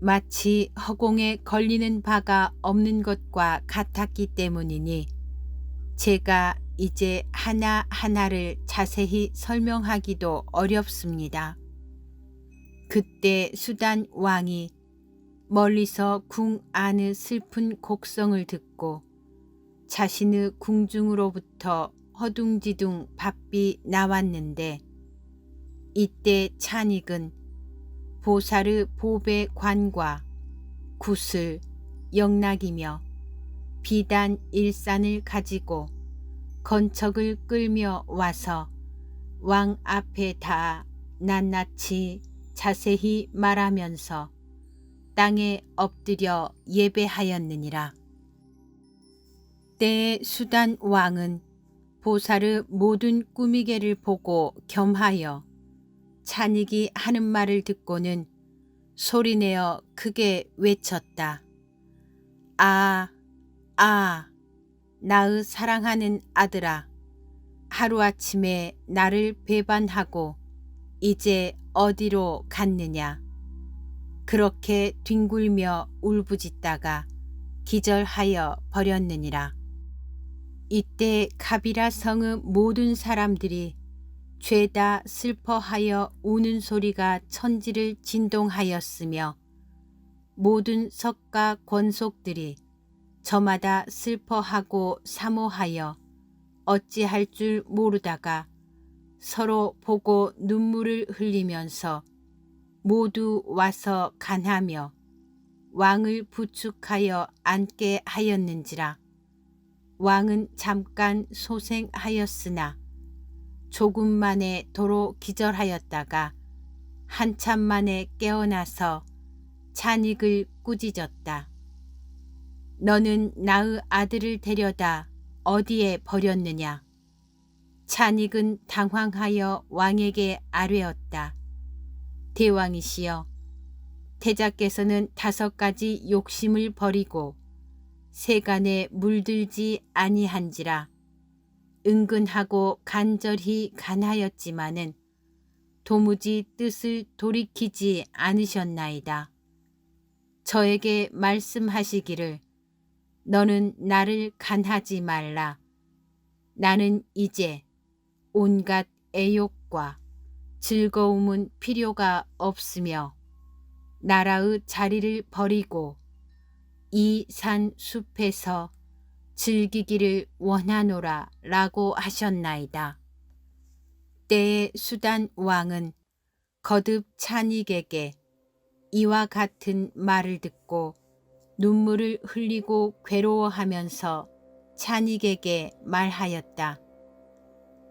마치 허공에 걸리는 바가 없는 것과 같았기 때문이니 제가 이제 하나하나를 자세히 설명하기도 어렵습니다. 그때 수단 왕이 멀리서 궁 안의 슬픈 곡성을 듣고 자신의 궁중으로부터 허둥지둥 바삐 나왔는데 이때 찬익은 보사르 보배 관과 구슬, 영락이며 비단 일산을 가지고 건척을 끌며 와서 왕 앞에 다 낱낱이 자세히 말하면서 땅에 엎드려 예배하였느니라. 때에 수단 왕은 보사르 모든 꾸미개를 보고 겸하여 찬익이 하는 말을 듣고는 소리내어 크게 외쳤다. 아, 나의 사랑하는 아들아, 하루아침에 나를 배반하고 이제 어디로 갔느냐. 그렇게 뒹굴며 울부짖다가 기절하여 버렸느니라. 이때 가비라 성의 모든 사람들이 죄다 슬퍼하여 우는 소리가 천지를 진동하였으며 모든 석가 권속들이 저마다 슬퍼하고 사모하여 어찌할 줄 모르다가 서로 보고 눈물을 흘리면서 모두 와서 간하며 왕을 부축하여 앉게 하였는지라. 왕은 잠깐 소생하였으나 조금 만에 도로 기절하였다가 한참 만에 깨어나서 찬익을 꾸짖었다. 너는 나의 아들을 데려다 어디에 버렸느냐. 찬익은 당황하여 왕에게 아뢰었다. 대왕이시여, 태자께서는 5가지 욕심을 버리고 세간에 물들지 아니한지라 은근하고 간절히 간하였지만은 도무지 뜻을 돌이키지 않으셨나이다. 저에게 말씀하시기를 너는 나를 간하지 말라. 나는 이제 온갖 애욕과 즐거움은 필요가 없으며 나라의 자리를 버리고 이 산 숲에서 즐기기를 원하노라 라고 하셨나이다. 때에 수단 왕은 거듭 찬익에게 이와 같은 말을 듣고 눈물을 흘리고 괴로워하면서 찬익에게 말하였다.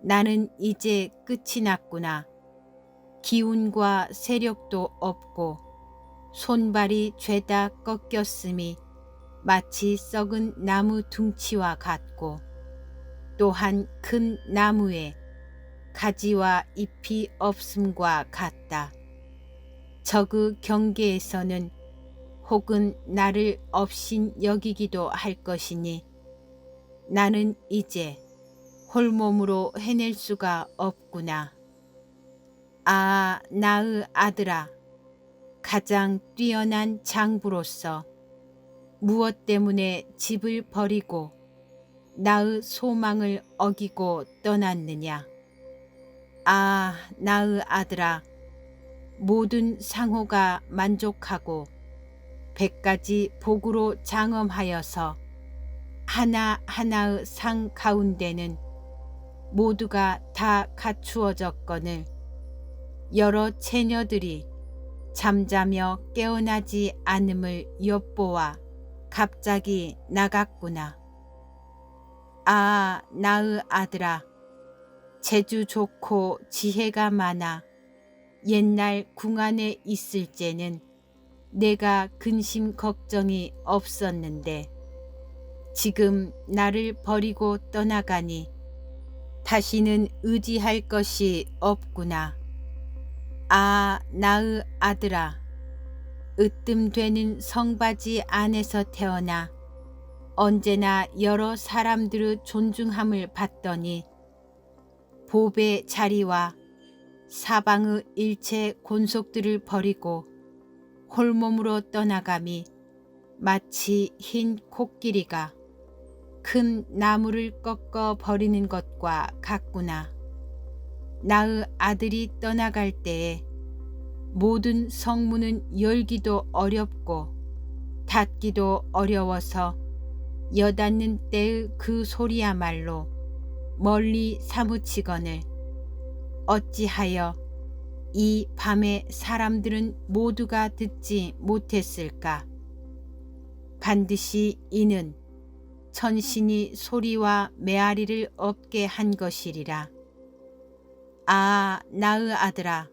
나는 이제 끝이 났구나. 기운과 세력도 없고 손발이 죄다 꺾였음이 마치 썩은 나무 둥치와 같고 또한 큰 나무에 가지와 잎이 없음과 같다. 저그 경계에서는 혹은 나를 업신 여기기도 할 것이니 나는 이제 홀몸으로 해낼 수가 없구나. 아, 나의 아들아, 가장 뛰어난 장부로서 무엇 때문에 집을 버리고 나의 소망을 어기고 떠났느냐. 아, 나의 아들아, 모든 상호가 만족하고 100가지 복으로 장엄하여서 하나하나의 상 가운데는 모두가 다 갖추어졌거늘 여러 처녀들이 잠자며 깨어나지 않음을 엿보아 갑자기 나갔구나. 아, 나의 아들아, 재주 좋고 지혜가 많아 옛날 궁 안에 있을 때는 내가 근심 걱정이 없었는데 지금 나를 버리고 떠나가니 다시는 의지할 것이 없구나. 아, 나의 아들아, 으뜸되는 성바지 안에서 태어나 언제나 여러 사람들의 존중함을 받더니 보배 자리와 사방의 일체 곤속들을 버리고 홀몸으로 떠나감이 마치 흰 코끼리가 큰 나무를 꺾어 버리는 것과 같구나. 나의 아들이 떠나갈 때에 모든 성문은 열기도 어렵고 닫기도 어려워서 여닫는 때의 그 소리야말로 멀리 사무치거늘 어찌하여 이 밤에 사람들은 모두가 듣지 못했을까? 반드시 이는 천신이 소리와 메아리를 없게 한 것이리라. 아, 나의 아들아,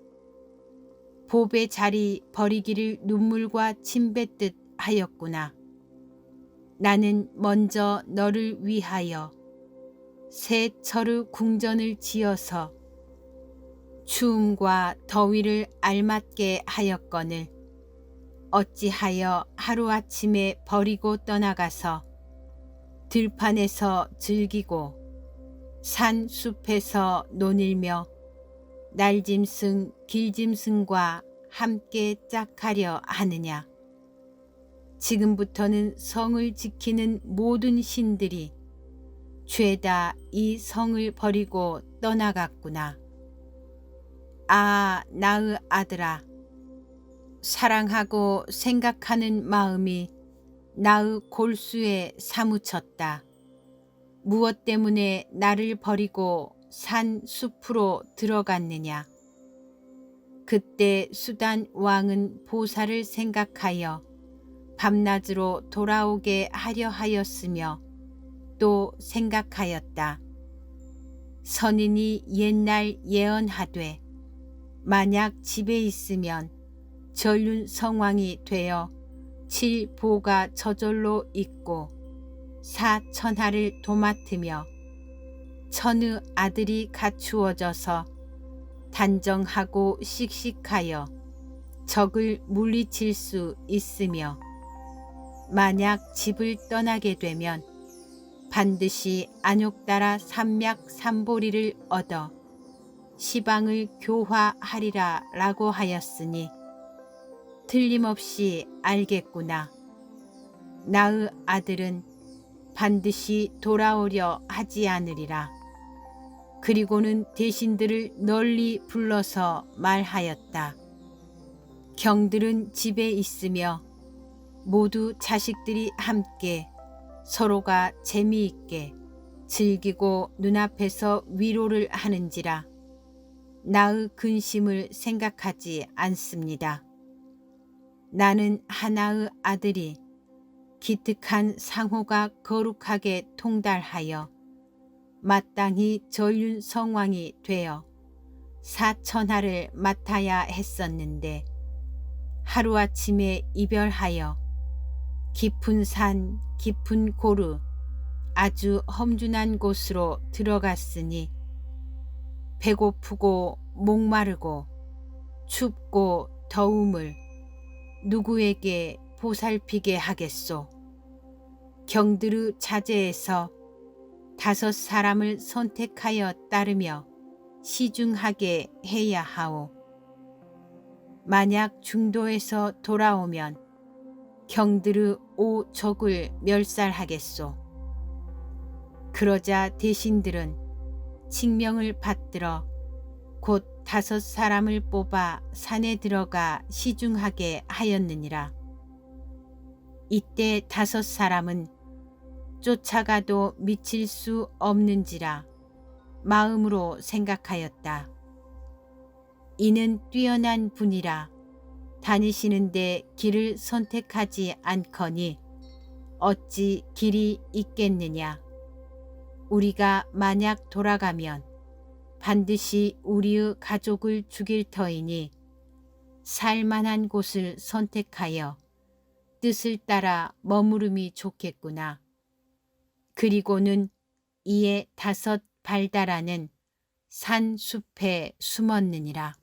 보배 자리 버리기를 눈물과 침 뱉듯 하였구나. 나는 먼저 너를 위하여 새 철의 궁전을 지어서 추움과 더위를 알맞게 하였거늘 어찌하여 하루아침에 버리고 떠나가서 들판에서 즐기고 산 숲에서 논일며 날짐승 길짐승과 함께 짝하려 하느냐. 지금부터는 성을 지키는 모든 신들이 죄다 이 성을 버리고 떠나갔구나. 아, 나의 아들아, 사랑하고 생각하는 마음이 나의 골수에 사무쳤다. 무엇 때문에 나를 버리고 산 숲으로 들어갔느냐. 그때 수단 왕은 보살을 생각하여 밤낮으로 돌아오게 하려 하였으며 또 생각하였다. 선인이 옛날 예언하되 만약 집에 있으면 전륜 성왕이 되어 7보가 저절로 있고 4천하를 도맡으며 천의 아들이 갖추어져서 단정하고 씩씩하여 적을 물리칠 수 있으며 만약 집을 떠나게 되면 반드시 안욕따라 삼맥삼보리를 얻어 시방을 교화하리라 라고 하였으니 틀림없이 알겠구나. 나의 아들은 반드시 돌아오려 하지 않으리라. 그리고는 대신들을 널리 불러서 말하였다. 경들은 집에 있으며 모두 자식들이 함께 서로가 재미있게 즐기고 눈앞에서 위로를 하는지라 나의 근심을 생각하지 않습니다. 나는 하나의 아들이 기특한 상호가 거룩하게 통달하여 마땅히 전륜 성왕이 되어 4천하를 맡아야 했었는데 하루아침에 이별하여 깊은 산, 깊은 고루, 아주 험준한 곳으로 들어갔으니 배고프고 목마르고 춥고 더움을 누구에게 보살피게 하겠소. 경들의 자제에서 5 사람을 선택하여 따르며 시중하게 해야 하오. 만약 중도에서 돌아오면 경들의 5족을 멸살하겠소. 그러자 대신들은 칙명을 받들어 곧 5 사람을 뽑아 산에 들어가 시중하게 하였느니라. 이때 5 사람은 쫓아가도 미칠 수 없는지라 마음으로 생각하였다. 이는 뛰어난 분이라 다니시는데 길을 선택하지 않거니 어찌 길이 있겠느냐. 우리가 만약 돌아가면 반드시 우리의 가족을 죽일 터이니 살만한 곳을 선택하여 뜻을 따라 머무름이 좋겠구나. 그리고는 이에 5 발다라는 산 숲에 숨었느니라.